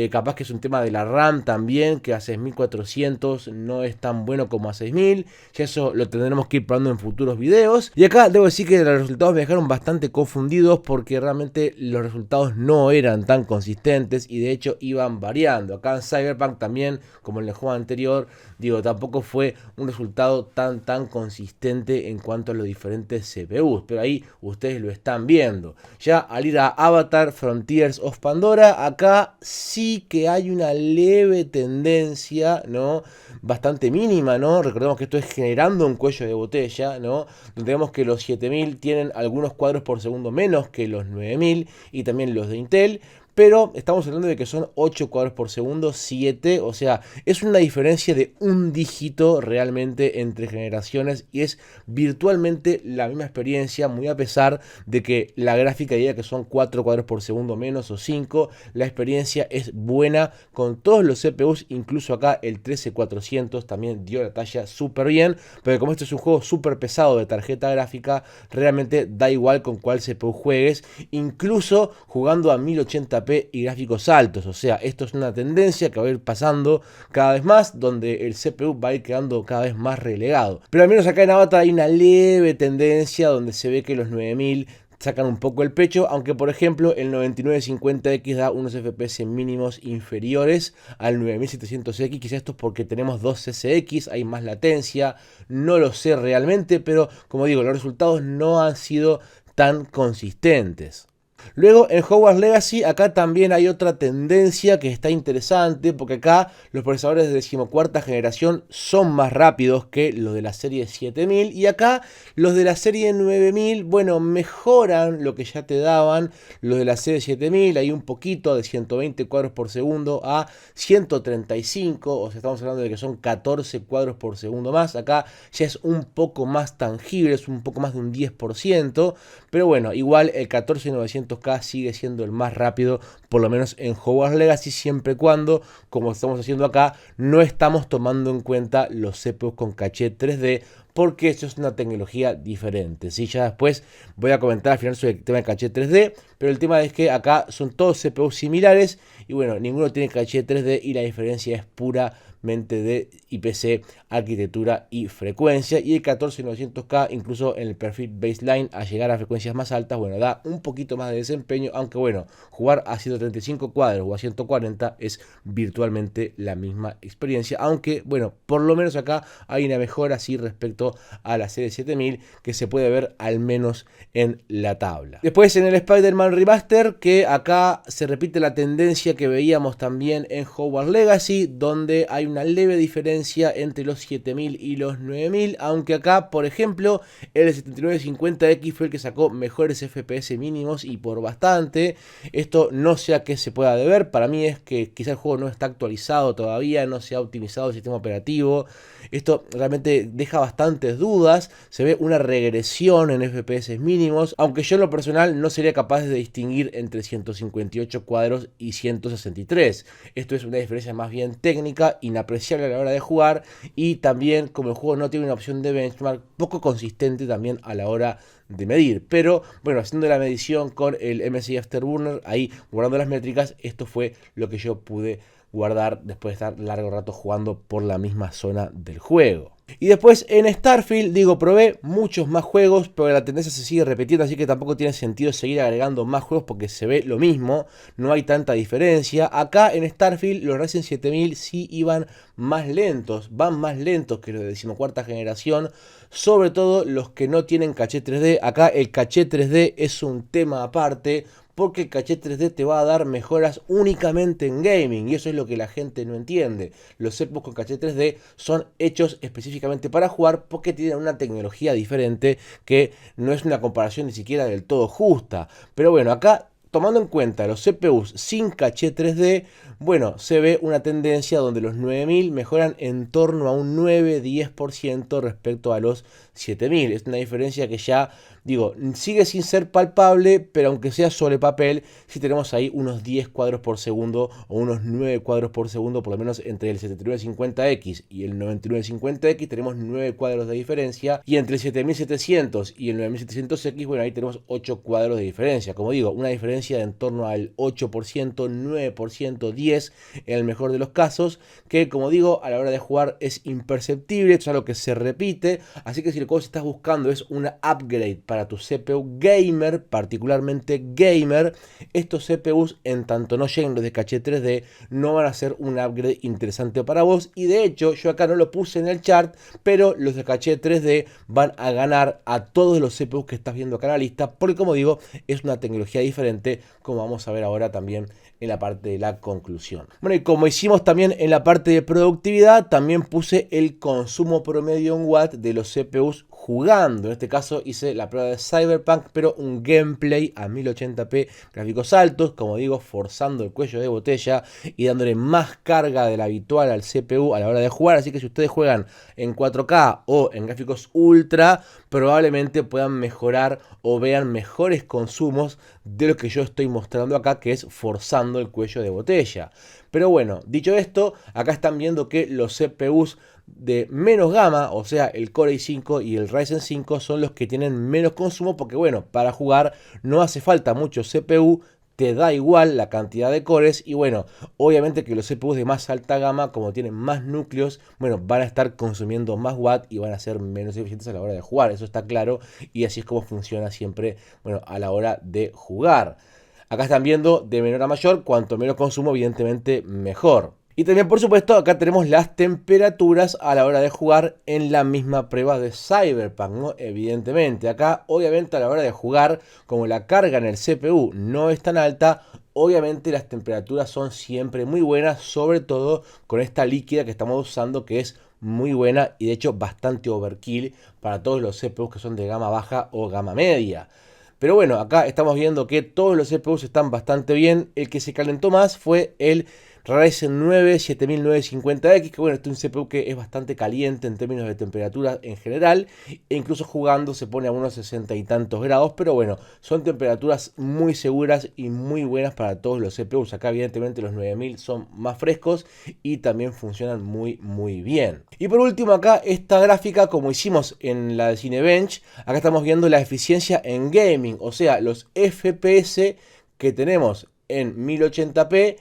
Capaz que es un tema de la RAM también, que a 6400 no es tan bueno como a 6000. Ya eso lo tendremos que ir probando en futuros videos. Y acá debo decir que los resultados me dejaron bastante confundidos, porque realmente los resultados no eran tan consistentes y de hecho iban variando. Acá en Cyberpunk también, como en el juego anterior, digo, tampoco fue un resultado tan consistente en cuanto a los diferentes CPUs, pero ahí ustedes lo están viendo. Ya al ir a Avatar Frontiers of Pandora, acá sí que hay una leve tendencia, ¿no? Bastante mínima, ¿no? Recordemos que esto es generando un cuello de botella, ¿no? Donde vemos que los 7000 tienen algunos cuadros por segundo menos que los 9000 y también los de Intel, pero estamos hablando de que son 8 cuadros por segundo, 7, o sea, es una diferencia de un dígito realmente entre generaciones y es virtualmente la misma experiencia, muy a pesar de que la gráfica diga que son 4 cuadros por segundo menos o 5, la experiencia es buena con todos los CPUs, incluso acá el 13400 también dio la talla súper bien, pero como este es un juego súper pesado de tarjeta gráfica, realmente da igual con cuál CPU juegues, incluso jugando a 1080p y gráficos altos. O sea, esto es una tendencia que va a ir pasando cada vez más, donde el CPU va a ir quedando cada vez más relegado. Pero al menos acá en Avatar hay una leve tendencia donde se ve que los 9000 sacan un poco el pecho, aunque por ejemplo el 9950X da unos FPS mínimos inferiores al 9700X, quizás esto es porque tenemos dos CCX, hay más latencia, no lo sé realmente, pero como digo, los resultados no han sido tan consistentes. Luego en Hogwarts Legacy acá también hay otra tendencia que está interesante, porque acá los procesadores de 14ª generación son más rápidos que los de la serie 7000 y acá los de la serie 9000, bueno, mejoran lo que ya te daban los de la serie 7000, hay un poquito de 120 cuadros por segundo a 135, o sea, estamos hablando de que son 14 cuadros por segundo más, acá ya es un poco más tangible, es un poco más de un 10%, pero bueno, igual el 14900K sigue siendo el más rápido, por lo menos en Hogwarts Legacy, siempre y cuando, como estamos haciendo acá, no estamos tomando en cuenta los CPUs con caché 3D, porque eso es una tecnología diferente. ¿Sí? Ya después voy a comentar al final sobre el tema de caché 3D, pero el tema es que acá son todos CPUs similares y bueno, ninguno tiene caché 3D y la diferencia es puramente de IPC, arquitectura y frecuencia. Y el 14900K, incluso en el perfil baseline, a llegar a frecuencias más altas, bueno, da un poquito más de desempeño, aunque bueno, jugar a 135 cuadros o a 140 es virtualmente la misma experiencia, aunque bueno, por lo menos acá hay una mejora así respecto a la serie 7000 que se puede ver al menos en la tabla. Después en el Spider-Man Remaster, que acá se repite la tendencia que veíamos también en Hogwarts Legacy, donde hay una leve diferencia entre los 7000 y los 9000, aunque acá, por ejemplo, el 7950X fue el que sacó mejores FPS mínimos y por bastante. Esto no sé a qué se pueda deber, para mí es que quizá el juego no está actualizado todavía, no se ha optimizado el sistema operativo. Esto realmente deja bastantes dudas, se ve una regresión en FPS mínimos, aunque yo en lo personal no sería capaz de distinguir entre 158 cuadros y 163. Esto es una diferencia más bien técnica, inapreciable a la hora de jugar, y también como el juego no tiene una opción de benchmark, poco consistente también a la hora de medir. Pero bueno, haciendo la medición con el MSI Afterburner, ahí guardando las métricas, esto fue lo que yo pude guardar después de estar largo rato jugando por la misma zona del juego. Y después en Starfield, digo, probé muchos más juegos, pero la tendencia se sigue repitiendo, así que tampoco tiene sentido seguir agregando más juegos porque se ve lo mismo, no hay tanta diferencia. Acá en Starfield los Ryzen 7000 sí iban más lentos, van más lentos que los de 14ª generación, sobre todo los que no tienen caché 3D. Acá el caché 3D es un tema aparte, porque el caché 3D te va a dar mejoras únicamente en gaming, y eso es lo que la gente no entiende. Los CPUs con caché 3D son hechos específicamente para jugar porque tienen una tecnología diferente que no es una comparación ni siquiera del todo justa. Pero bueno, acá tomando en cuenta los CPUs sin caché 3D, bueno, se ve una tendencia donde los 9000 mejoran en torno a un 9-10% respecto a los 7000. Es una diferencia que ya, digo, sigue sin ser palpable, pero aunque sea sobre papel, sí tenemos ahí unos 10 cuadros por segundo o unos 9 cuadros por segundo, por lo menos entre el 7950X y el 9950X tenemos 9 cuadros de diferencia, y entre el 7700 y el 9700X, bueno, ahí tenemos 8 cuadros de diferencia. Como digo, una diferencia de en torno al 8%, 9%, 10% en el mejor de los casos, que como digo, a la hora de jugar es imperceptible. Esto es algo que se repite, así que si lo que vos estás buscando es una upgrade para tu CPU gamer, particularmente gamer, estos CPUs, en tanto no lleguen los de caché 3D, no van a ser un upgrade interesante para vos. Y de hecho, yo acá no lo puse en el chart, pero los de caché 3D van a ganar a todos los CPUs que estás viendo acá en la lista, porque como digo, es una tecnología diferente eficiente, como vamos a ver ahora también en la parte de la conclusión. Bueno, y como hicimos también en la parte de productividad, también puse el consumo promedio en watt de los CPUs jugando. En este caso hice la prueba de Cyberpunk, pero un gameplay a 1080p, gráficos altos, como digo, forzando el cuello de botella y dándole más carga de la habitual al CPU a la hora de jugar. Así que si ustedes juegan en 4K o en gráficos ultra, probablemente puedan mejorar o vean mejores consumos de lo que yo estoy mostrando acá, que es forzando el cuello de botella. Pero bueno, dicho esto, acá están viendo que los CPUs de menos gama, o sea el Core i5 y el Ryzen 5, son los que tienen menos consumo, porque bueno, para jugar no hace falta mucho CPU, te da igual la cantidad de cores, y bueno, obviamente que los CPUs de más alta gama, como tienen más núcleos, bueno, van a estar consumiendo más watt y van a ser menos eficientes a la hora de jugar, eso está claro, y así es como funciona siempre, bueno, a la hora de jugar. Acá están viendo de menor a mayor, cuanto menos consumo, evidentemente mejor. Y también, por supuesto, acá tenemos las temperaturas a la hora de jugar en la misma prueba de Cyberpunk, ¿no? Evidentemente, acá, obviamente, a la hora de jugar, como la carga en el CPU no es tan alta, obviamente las temperaturas son siempre muy buenas, sobre todo con esta líquida que estamos usando, que es muy buena y de hecho bastante overkill para todos los CPUs que son de gama baja o gama media. Pero bueno, acá estamos viendo que todos los CPUs están bastante bien. El que se calentó más fue el Ryzen 9 7950X, que bueno, este es un CPU que es bastante caliente en términos de temperatura en general, e incluso jugando se pone a unos 60 y tantos grados, pero bueno, son temperaturas muy seguras y muy buenas para todos los CPUs. Acá evidentemente los 9000 son más frescos y también funcionan muy bien. Y por último acá esta gráfica, como hicimos en la de Cinebench, acá estamos viendo la eficiencia en gaming, o sea, los FPS que tenemos en 1080p,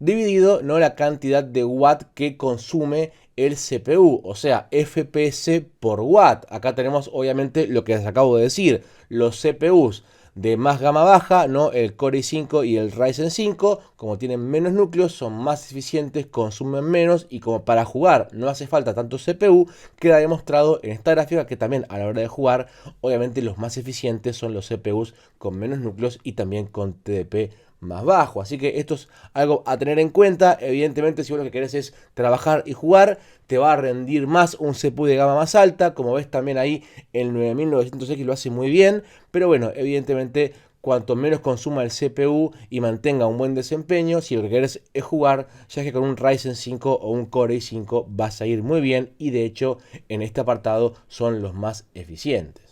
dividido, ¿no?, la cantidad de watt que consume el CPU, o sea, FPS por watt. Acá tenemos obviamente lo que les acabo de decir, los CPUs de más gama baja, ¿no?, el Core i5 y el Ryzen 5, como tienen menos núcleos, son más eficientes, consumen menos, y como para jugar no hace falta tanto CPU, queda demostrado en esta gráfica que también a la hora de jugar, obviamente los más eficientes son los CPUs con menos núcleos y también con TDP más bajo. Así que esto es algo a tener en cuenta. Evidentemente, si vos lo que querés es trabajar y jugar, te va a rendir más un CPU de gama más alta. Como ves también ahí, el 9900X lo hace muy bien. Pero bueno, evidentemente, cuanto menos consuma el CPU y mantenga un buen desempeño, si lo que querés es jugar, ya que con un Ryzen 5 o un Core i5 vas a ir muy bien. Y de hecho, en este apartado son los más eficientes.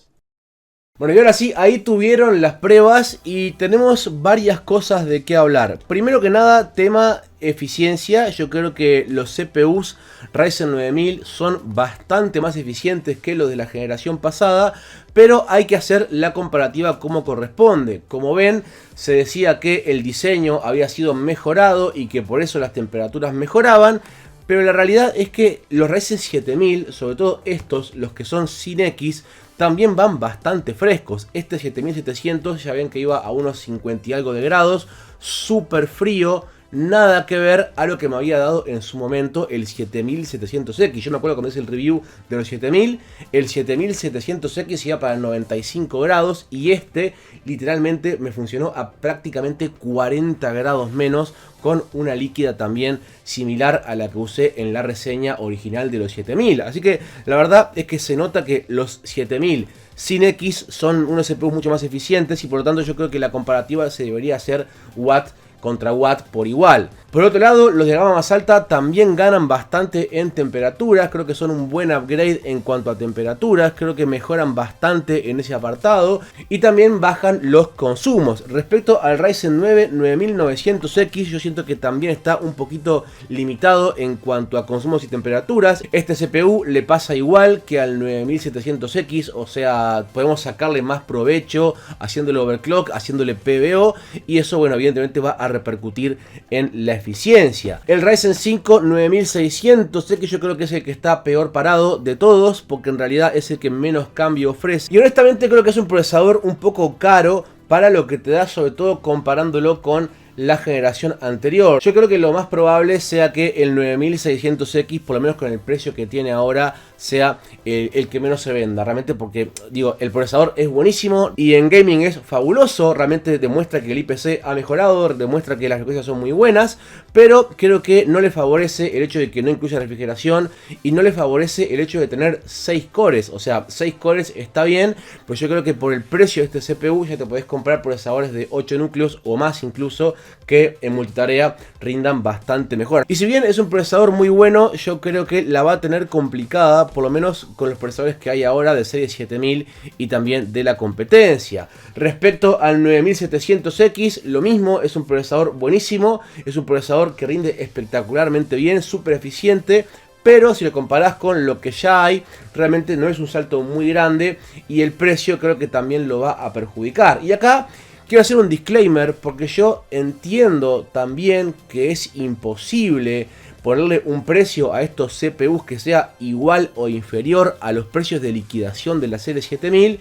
Bueno, y ahora sí, ahí tuvieron las pruebas y tenemos varias cosas de qué hablar. Primero que nada, tema eficiencia. Yo creo que los CPUs Ryzen 9000 son bastante más eficientes que los de la generación pasada, pero hay que hacer la comparativa como corresponde. Como ven, se decía que el diseño había sido mejorado y que por eso las temperaturas mejoraban. Pero la realidad es que los Ryzen 7000, sobre todo estos, los que son sin X, también van bastante frescos. Este 7700 ya ven que iba a unos 50 y algo de grados, súper frío, nada que ver a lo que me había dado en su momento el 7700X. Yo me acuerdo cuando hice el review de los 7000, el 7700X iba para 95 grados y este literalmente me funcionó a prácticamente 40 grados menos, con una líquida también similar a la que usé en la reseña original de los 7000. Así que la verdad es que se nota que los 7000 sin X son unos CPUs mucho más eficientes, y por lo tanto yo creo que la comparativa se debería hacer watt contra watt por igual. Por otro lado, los de gama más alta también ganan bastante en temperaturas. Creo que son un buen upgrade en cuanto a temperaturas. Creo que mejoran bastante en ese apartado. Y también bajan los consumos. Respecto al Ryzen 9 9900X, yo siento que también está un poquito limitado en cuanto a consumos y temperaturas. Este CPU le pasa igual que al 9700X. O sea, podemos sacarle más provecho haciéndole overclock, haciéndole PBO. Y eso, bueno, evidentemente va a repercutir en la eficiencia. El Ryzen 5 9600X yo creo que es el que está peor parado de todos, porque en realidad es el que menos cambio ofrece. Y honestamente creo que es un procesador un poco caro para lo que te da, sobre todo comparándolo con la generación anterior. Yo creo que lo más probable sea que el 9600X, por lo menos con el precio que tiene ahora, sea el que menos se venda. Realmente porque, digo, el procesador es buenísimo y en gaming es fabuloso. Realmente demuestra que el IPC ha mejorado, demuestra que las frecuencias son muy buenas, pero creo que no le favorece el hecho de que no incluya refrigeración y no le favorece el hecho de tener 6 cores. O sea, 6 cores está bien, pero yo creo que por el precio de este CPU ya te podés comprar procesadores de 8 núcleos o más incluso, que en multitarea rindan bastante mejor. Y si bien es un procesador muy bueno, yo creo que la va a tener complicada, por lo menos con los procesadores que hay ahora de serie 7000 y también de la competencia. Respecto al 9700X, lo mismo, es un procesador buenísimo, es un procesador que rinde espectacularmente bien, súper eficiente, pero si lo comparás con lo que ya hay, realmente no es un salto muy grande y el precio creo que también lo va a perjudicar. Y acá quiero hacer un disclaimer porque yo entiendo también que es imposible ponerle un precio a estos CPUs que sea igual o inferior a los precios de liquidación de la serie 7000,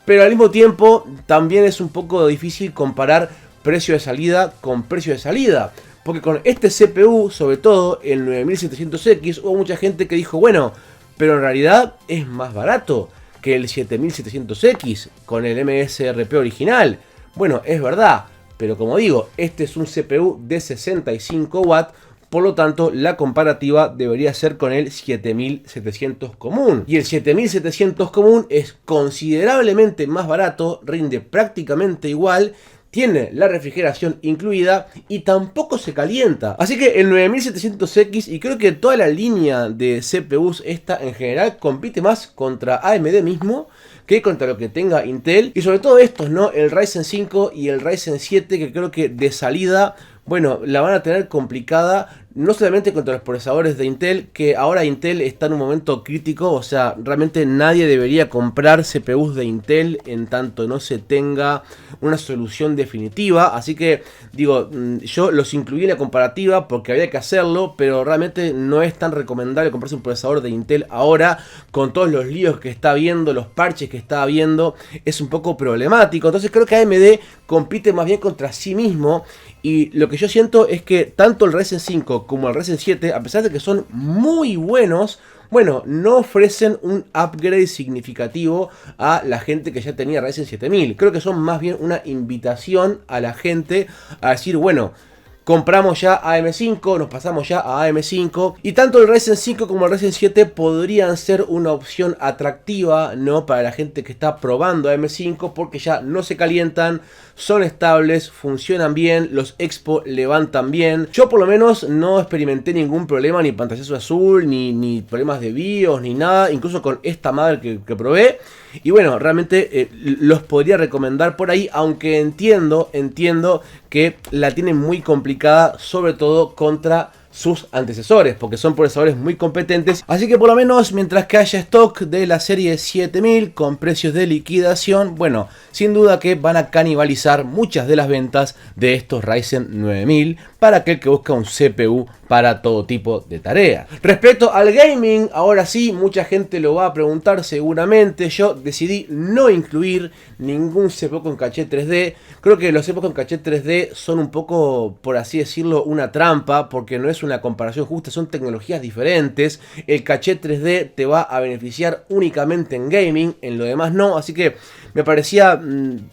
pero al mismo tiempo también es un poco difícil comparar precio de salida con precio de salida. Porque con este CPU, sobre todo el 9700X, hubo mucha gente que dijo, bueno, pero en realidad es más barato que el 7700X con el MSRP original. Bueno, es verdad, pero como digo, este es un CPU de 65 watts, por lo tanto la comparativa debería ser con el 7700 común. Y el 7700 común es considerablemente más barato, rinde prácticamente igual, tiene la refrigeración incluida y tampoco se calienta. Así que el 9700X y creo que toda la línea de CPUs esta en general compite más contra AMD mismo que contra lo que tenga Intel. Y sobre todo estos, ¿no? El Ryzen 5 y el Ryzen 7, que creo que de salida, bueno, la van a tener complicada. No solamente contra los procesadores de Intel, que ahora Intel está en un momento crítico, o sea, realmente nadie debería comprar CPUs de Intel en tanto no se tenga una solución definitiva. Así que, digo, yo los incluí en la comparativa porque había que hacerlo, pero realmente no es tan recomendable comprarse un procesador de Intel ahora, con todos los líos que está habiendo, los parches que está habiendo, es un poco problemático. Entonces creo que AMD compite más bien contra sí mismo. Y lo que yo siento es que tanto el Ryzen 5 como el Ryzen 7, a pesar de que son muy buenos, bueno, no ofrecen un upgrade significativo a la gente que ya tenía Ryzen 7000. Creo que son más bien una invitación a la gente a decir, bueno, compramos ya AM5, nos pasamos ya a AM5 y tanto el Ryzen 5 como el Ryzen 7 podrían ser una opción atractiva, ¿no? Para la gente que está probando AM5 porque ya no se calientan, son estables, funcionan bien, los Expo levantan bien. Yo por lo menos no experimenté ningún problema, ni pantallazo azul, ni problemas de BIOS, ni nada, incluso con esta madre que probé. Y bueno, realmente los podría recomendar por ahí, aunque entiendo que la tienen muy complicada, sobre todo contra sus antecesores, porque son procesadores muy competentes. Así que por lo menos mientras que haya stock de la serie 7000 con precios de liquidación, bueno, sin duda que van a canibalizar muchas de las ventas de estos Ryzen 9000 para aquel que busca un CPU para todo tipo de tareas. Respecto al gaming, ahora sí, mucha gente lo va a preguntar seguramente. Yo decidí no incluir ningún CPU con caché 3D. Creo que los CPUs con caché 3D son un poco, por así decirlo, una trampa, porque no es una comparación justa, son tecnologías diferentes. El caché 3D te va a beneficiar únicamente en gaming, en lo demás no, así que me parecía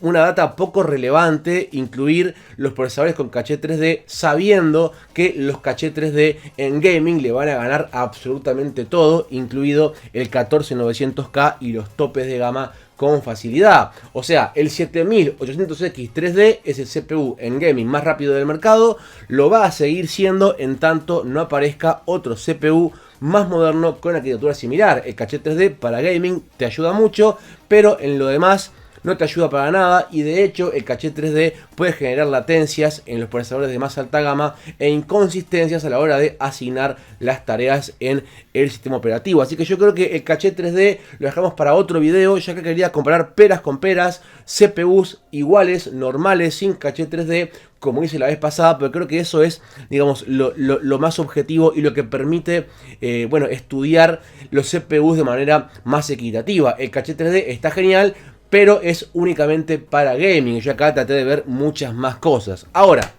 una data poco relevante incluir los procesadores con caché 3D, sabiendo que los caché 3D en gaming le van a ganar absolutamente todo, incluido el 14900K y los topes de gama con facilidad. O sea, el 7800X 3D es el CPU en gaming más rápido del mercado, lo va a seguir siendo en tanto no aparezca otro CPU más moderno con arquitectura similar. El caché 3D para gaming te ayuda mucho, pero en lo demás no te ayuda para nada, y de hecho el caché 3D puede generar latencias en los procesadores de más alta gama e inconsistencias a la hora de asignar las tareas en el sistema operativo. Así que yo creo que el caché 3D lo dejamos para otro video, ya que quería comparar peras con peras, CPUs iguales, normales, sin caché 3D, como hice la vez pasada, pero creo que eso es, digamos, lo más objetivo y lo que permite, bueno, estudiar los CPUs de manera más equitativa. El caché 3D está genial, pero es únicamente para gaming. Yo acá traté de ver muchas más cosas. Ahora,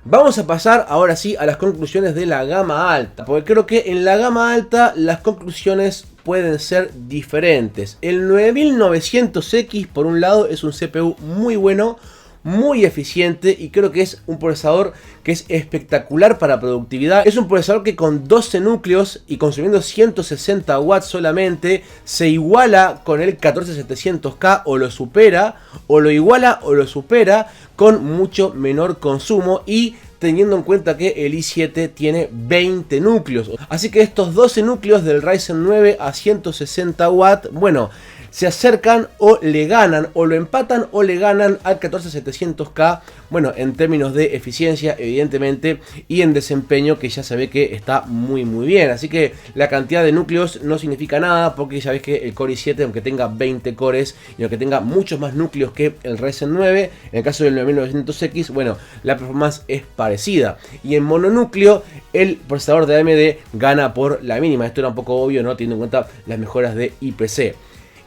Vamos a pasar ahora sí a las conclusiones de la gama alta, porque creo que en la gama alta las conclusiones pueden ser diferentes. El 9900X por un lado es un CPU muy bueno, muy eficiente y creo que es un procesador que es espectacular para productividad. Es un procesador que con 12 núcleos y consumiendo 160 watts solamente se iguala con el 14700K o lo supera, o lo iguala o lo supera con mucho menor consumo y teniendo en cuenta que el i7 tiene 20 núcleos. Así que estos 12 núcleos del Ryzen 9 a 160 watts, bueno, se acercan o le ganan, o lo empatan o le ganan al 14700K, bueno, en términos de eficiencia, evidentemente, y en desempeño, que ya se ve que está muy bien. Así que la cantidad de núcleos no significa nada, porque ya ves que el Core i7, aunque tenga 20 cores, y aunque tenga muchos más núcleos que el Ryzen 9, en el caso del 9900X, bueno, la performance es parecida. Y en mononúcleo, el procesador de AMD gana por la mínima. Esto era un poco obvio, ¿no?, teniendo en cuenta las mejoras de IPC.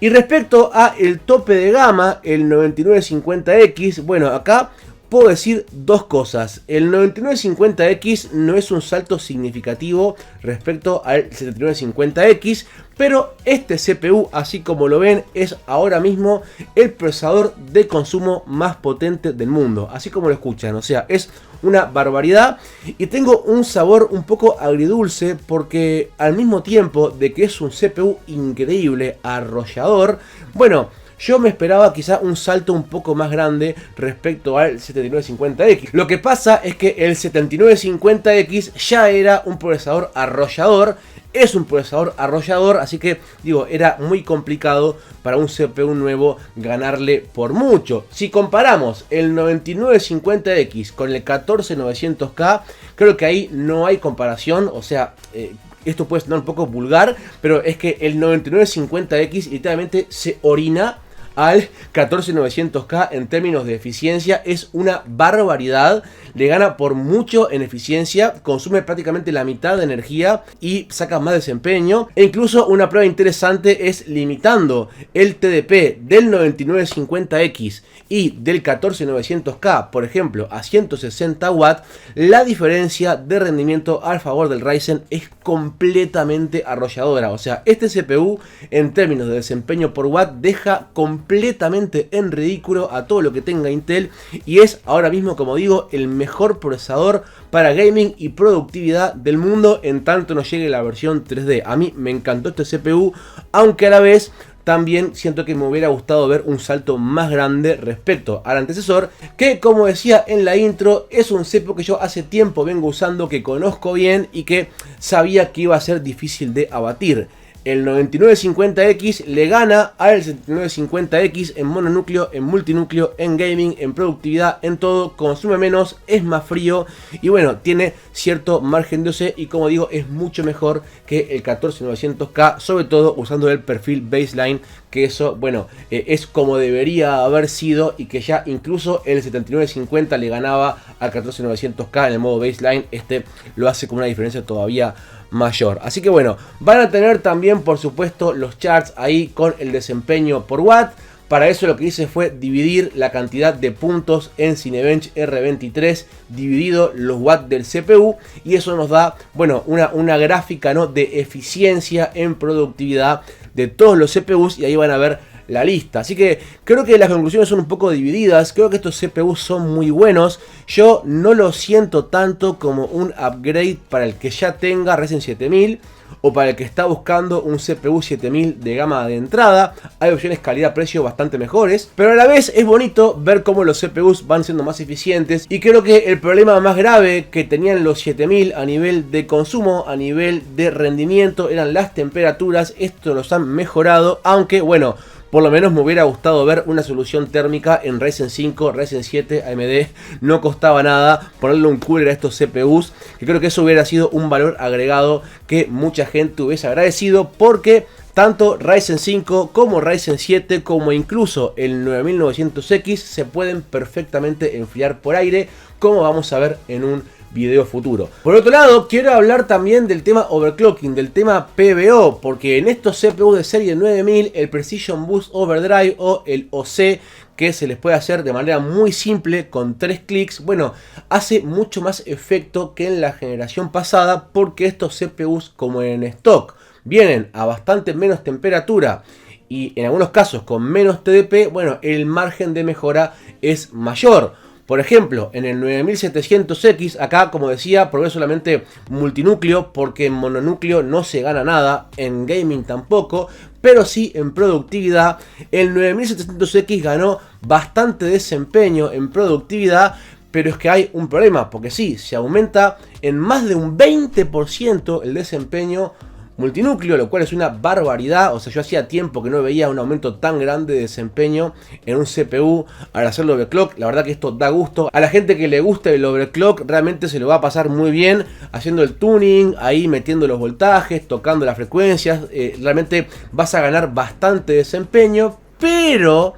Y respecto a el tope de gama, el 9950X, bueno, acá puedo decir dos cosas. El 9950X no es un salto significativo respecto al 7950X, pero este CPU, así como lo ven, es ahora mismo el procesador de consumo más potente del mundo, así como lo escuchan. O sea, es una barbaridad y tengo un sabor un poco agridulce porque al mismo tiempo de que es un CPU increíble, arrollador, bueno, yo me esperaba quizá un salto un poco más grande respecto al 7950X. Lo que pasa es que el 7950X ya era un procesador arrollador. Es un procesador arrollador, así que digo, era muy complicado para un CPU nuevo ganarle por mucho. Si comparamos el 9950X con el 14900K, creo que ahí no hay comparación. O sea, esto puede sonar un poco vulgar, pero es que el 9950X literalmente se orina al 14900K en términos de eficiencia. Es una barbaridad, le gana por mucho en eficiencia, consume prácticamente la mitad de energía y saca más desempeño. E incluso una prueba interesante es limitando el TDP del 9950X y del 14900K, por ejemplo, a 160 watts, la diferencia de rendimiento a favor del Ryzen es completamente arrolladora. O sea, este CPU en términos de desempeño por watt deja completamente en ridículo a todo lo que tenga Intel y es ahora mismo, como digo, el mejor procesador para gaming y productividad del mundo en tanto no llegue la versión 3D. A mí me encantó este CPU, aunque a la vez también siento que me hubiera gustado ver un salto más grande respecto al antecesor, que como decía en la intro, es un CPU que yo hace tiempo vengo usando, que conozco bien y que sabía que iba a ser difícil de abatir. El 9950X le gana al 7950X en mononúcleo, en multinúcleo, en gaming, en productividad, en todo. Consume menos, es más frío y bueno, tiene cierto margen de OC y como digo, es mucho mejor que el 14900K, sobre todo usando el perfil baseline, que eso, bueno, es como debería haber sido y que ya incluso el 7950 le ganaba al 14900K en el modo baseline. Este lo hace con una diferencia todavía mayor. Así que bueno, van a tener también por supuesto los charts ahí con el desempeño por watt. Para eso lo que hice fue dividir la cantidad de puntos en Cinebench R23 dividido los watts del CPU y eso nos da, bueno, una gráfica, ¿no?, de eficiencia en productividad de todos los CPUs y ahí van a ver la lista. Así que creo que las conclusiones son un poco divididas. Creo que estos CPUs son muy buenos. Yo no lo siento tanto como un upgrade para el que ya tenga Ryzen 7000 o para el que está buscando un CPU 7000 de gama de entrada. Hay opciones calidad-precio bastante mejores, pero a la vez es bonito ver cómo los CPUs van siendo más eficientes y creo que el problema más grave que tenían los 7000 a nivel de consumo, a nivel de rendimiento, eran las temperaturas. Esto los han mejorado, aunque bueno, por lo menos me hubiera gustado ver una solución térmica en Ryzen 5, Ryzen 7, AMD. No costaba nada ponerle un cooler a estos CPUs, que creo que eso hubiera sido un valor agregado que mucha gente hubiese agradecido, porque tanto Ryzen 5 como Ryzen 7 como incluso el 9900X se pueden perfectamente enfriar por aire, como vamos a ver en un video futuro. Por otro lado, quiero hablar también del tema overclocking, del tema PBO, porque en estos CPUs de serie 9000, el Precision Boost Overdrive o el OC, que se les puede hacer de manera muy simple con 3 clics, bueno, hace mucho más efecto que en la generación pasada, porque estos CPUs, como en stock, vienen a bastante menos temperatura y en algunos casos con menos TDP, bueno, el margen de mejora es mayor. Por ejemplo, en el 9700X, acá como decía, probé solamente multinúcleo porque en mononúcleo no se gana nada, en gaming tampoco, pero sí en productividad. El 9700X ganó bastante desempeño en productividad, pero es que hay un problema, porque sí, se aumenta en más de un 20% el desempeño multinúcleo, lo cual es una barbaridad. O sea, yo hacía tiempo que no veía un aumento tan grande de desempeño en un CPU al hacerlo overclock. La verdad que esto da gusto. A la gente que le gusta el overclock realmente se lo va a pasar muy bien haciendo el tuning, ahí metiendo los voltajes, tocando las frecuencias. Realmente vas a ganar bastante desempeño, pero,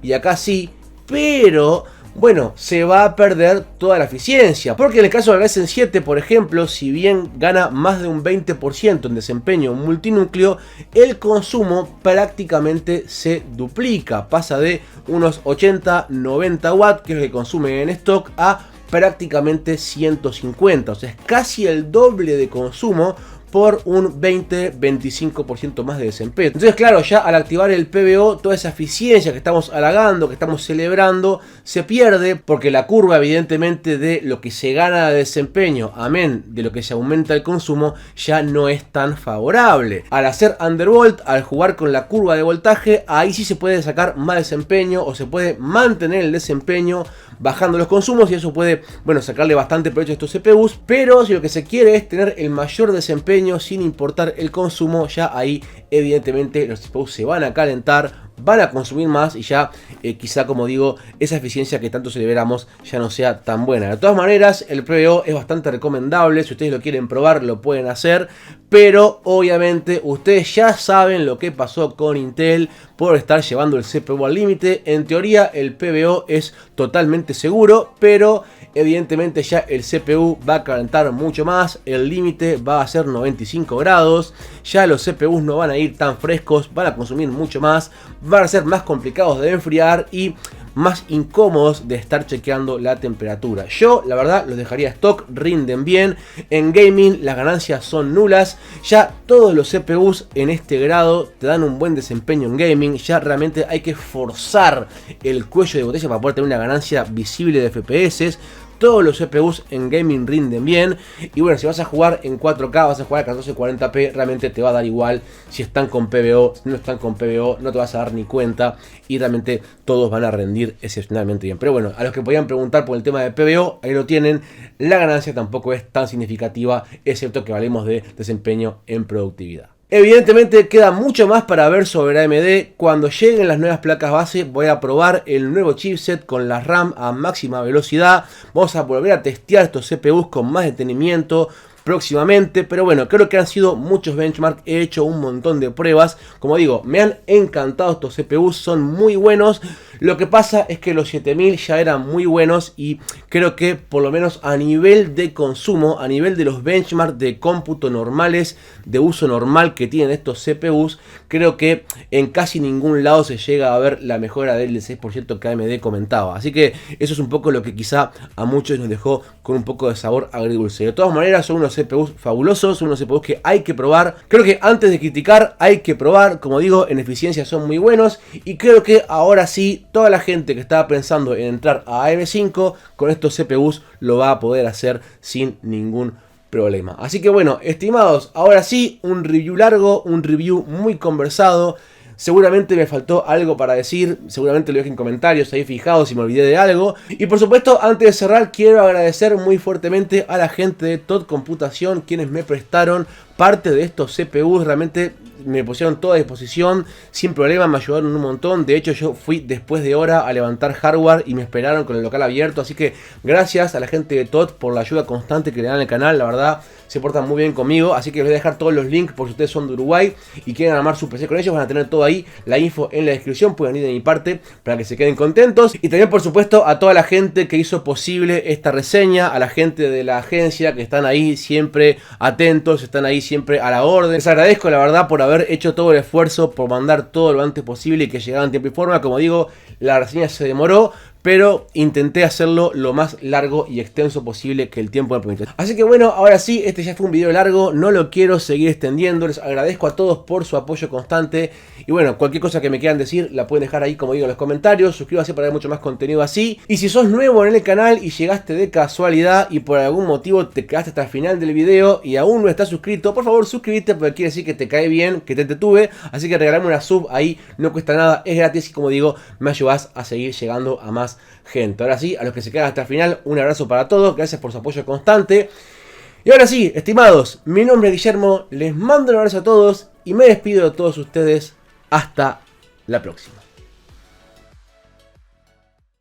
y acá sí, pero bueno, se va a perder toda la eficiencia. Porque en el caso del Ryzen 7, por ejemplo, si bien gana más de un 20% en desempeño multinúcleo, el consumo prácticamente se duplica. Pasa de unos 80-90 watts, que es lo que consume en stock, a prácticamente 150. O sea, es casi el doble de consumo por un 20-25% más de desempeño. Entonces, claro, ya al activar el PBO, toda esa eficiencia que estamos halagando, que estamos celebrando, se pierde, porque la curva, evidentemente, de lo que se gana de desempeño, amén de lo que se aumenta el consumo, ya no es tan favorable. Al hacer undervolt, al jugar con la curva de voltaje, ahí sí se puede sacar más desempeño, o se puede mantener el desempeño bajando los consumos, y eso puede, bueno, sacarle bastante provecho a estos CPUs. Pero si lo que se quiere es tener el mayor desempeño sin importar el consumo, ya ahí evidentemente los CPUs se van a calentar, van a consumir más, y ya quizá, como digo, esa eficiencia que tanto celebramos ya no sea tan buena. De todas maneras, el PBO es bastante recomendable. Si ustedes lo quieren probar, lo pueden hacer, pero obviamente ustedes ya saben lo que pasó con Intel por estar llevando el CPU al límite. En teoría el PBO es totalmente seguro, pero evidentemente ya el CPU va a calentar mucho más, el límite va a ser 95 grados, ya los CPUs no van a ir tan frescos, van a consumir mucho más, van a ser más complicados de enfriar y más incómodos de estar chequeando la temperatura. Yo, la verdad, los dejaría stock, rinden bien. En gaming las ganancias son nulas. Ya todos los CPUs en este grado te dan un buen desempeño en gaming. Ya realmente hay que forzar el cuello de botella para poder tener una ganancia visible de FPS. Todos los CPUs en gaming rinden bien. Y bueno, si vas a jugar en 4K, vas a jugar a 1440p, realmente te va a dar igual si están con PBO, si no están con PBO, no te vas a dar ni cuenta. Y realmente todos van a rendir excepcionalmente bien. Pero bueno, a los que podían preguntar por el tema de PBO, ahí lo tienen. La ganancia tampoco es tan significativa, excepto que hablemos de desempeño en productividad. Evidentemente queda mucho más para ver sobre AMD. Cuando lleguen las nuevas placas base, voy a probar el nuevo chipset con la RAM a máxima velocidad. Vamos a volver a testear estos CPUs con más detenimiento próximamente, pero bueno, creo que han sido muchos benchmarks, he hecho un montón de pruebas. Como digo, me han encantado estos CPUs, son muy buenos. Lo que pasa es que los 7000 ya eran muy buenos, y creo que por lo menos a nivel de consumo, a nivel de los benchmarks de cómputo normales, de uso normal que tienen estos CPUs, creo que en casi ningún lado se llega a ver la mejora del 6% que AMD comentaba. Así que eso es un poco lo que quizá a muchos nos dejó con un poco de sabor agridulce. De todas maneras, son unos CPUs fabulosos, son unos CPUs que hay que probar. Creo que antes de criticar hay que probar. Como digo, en eficiencia son muy buenos, y creo que ahora sí toda la gente que estaba pensando en entrar a AM5 con estos CPUs lo va a poder hacer sin ningún problema. Así que bueno, estimados, ahora sí, un review largo, un review muy conversado. Seguramente me faltó algo para decir, seguramente lo dejen en comentarios ahí fijados si me olvidé de algo. Y por supuesto, antes de cerrar, quiero agradecer muy fuertemente a la gente de Todd Computación, quienes me prestaron parte de estos CPUs. Realmente me pusieron toda a disposición, sin problema, me ayudaron un montón. De hecho, yo fui después de hora a levantar hardware y me esperaron con el local abierto. Así que gracias a la gente de TOT por la ayuda constante que le dan al canal. La verdad, se portan muy bien conmigo. Así que les voy a dejar todos los links por si ustedes son de Uruguay y quieren armar su PC con ellos. Van a tener todo ahí, la info en la descripción. Pueden ir de mi parte para que se queden contentos. Y también, por supuesto, a toda la gente que hizo posible esta reseña, a la gente de la agencia que están ahí siempre atentos, están ahí siempre a la orden. Les agradezco la verdad por haber hecho todo el esfuerzo, por mandar todo lo antes posible y que llegara en tiempo y forma. Como digo, la reseña se demoró, pero intenté hacerlo lo más largo y extenso posible que el tiempo me permitió. Así que bueno, ahora sí, este ya fue un video largo, no lo quiero seguir extendiendo. Les agradezco a todos por su apoyo constante. Y bueno, cualquier cosa que me quieran decir la pueden dejar ahí, como digo, en los comentarios. Suscríbanse para ver mucho más contenido así. Y si sos nuevo en el canal y llegaste de casualidad y por algún motivo te quedaste hasta el final del video y aún no estás suscrito, por favor suscríbete, porque quiere decir que te cae bien, que te entretuve. Así que regalame una sub ahí, no cuesta nada, es gratis y como digo, me ayudas a seguir llegando a más gente. Ahora sí, a los que se quedan hasta el final, un abrazo para todos, gracias por su apoyo constante. Y ahora sí, estimados, mi nombre es Guillermo, les mando un abrazo a todos y me despido de todos ustedes hasta la próxima.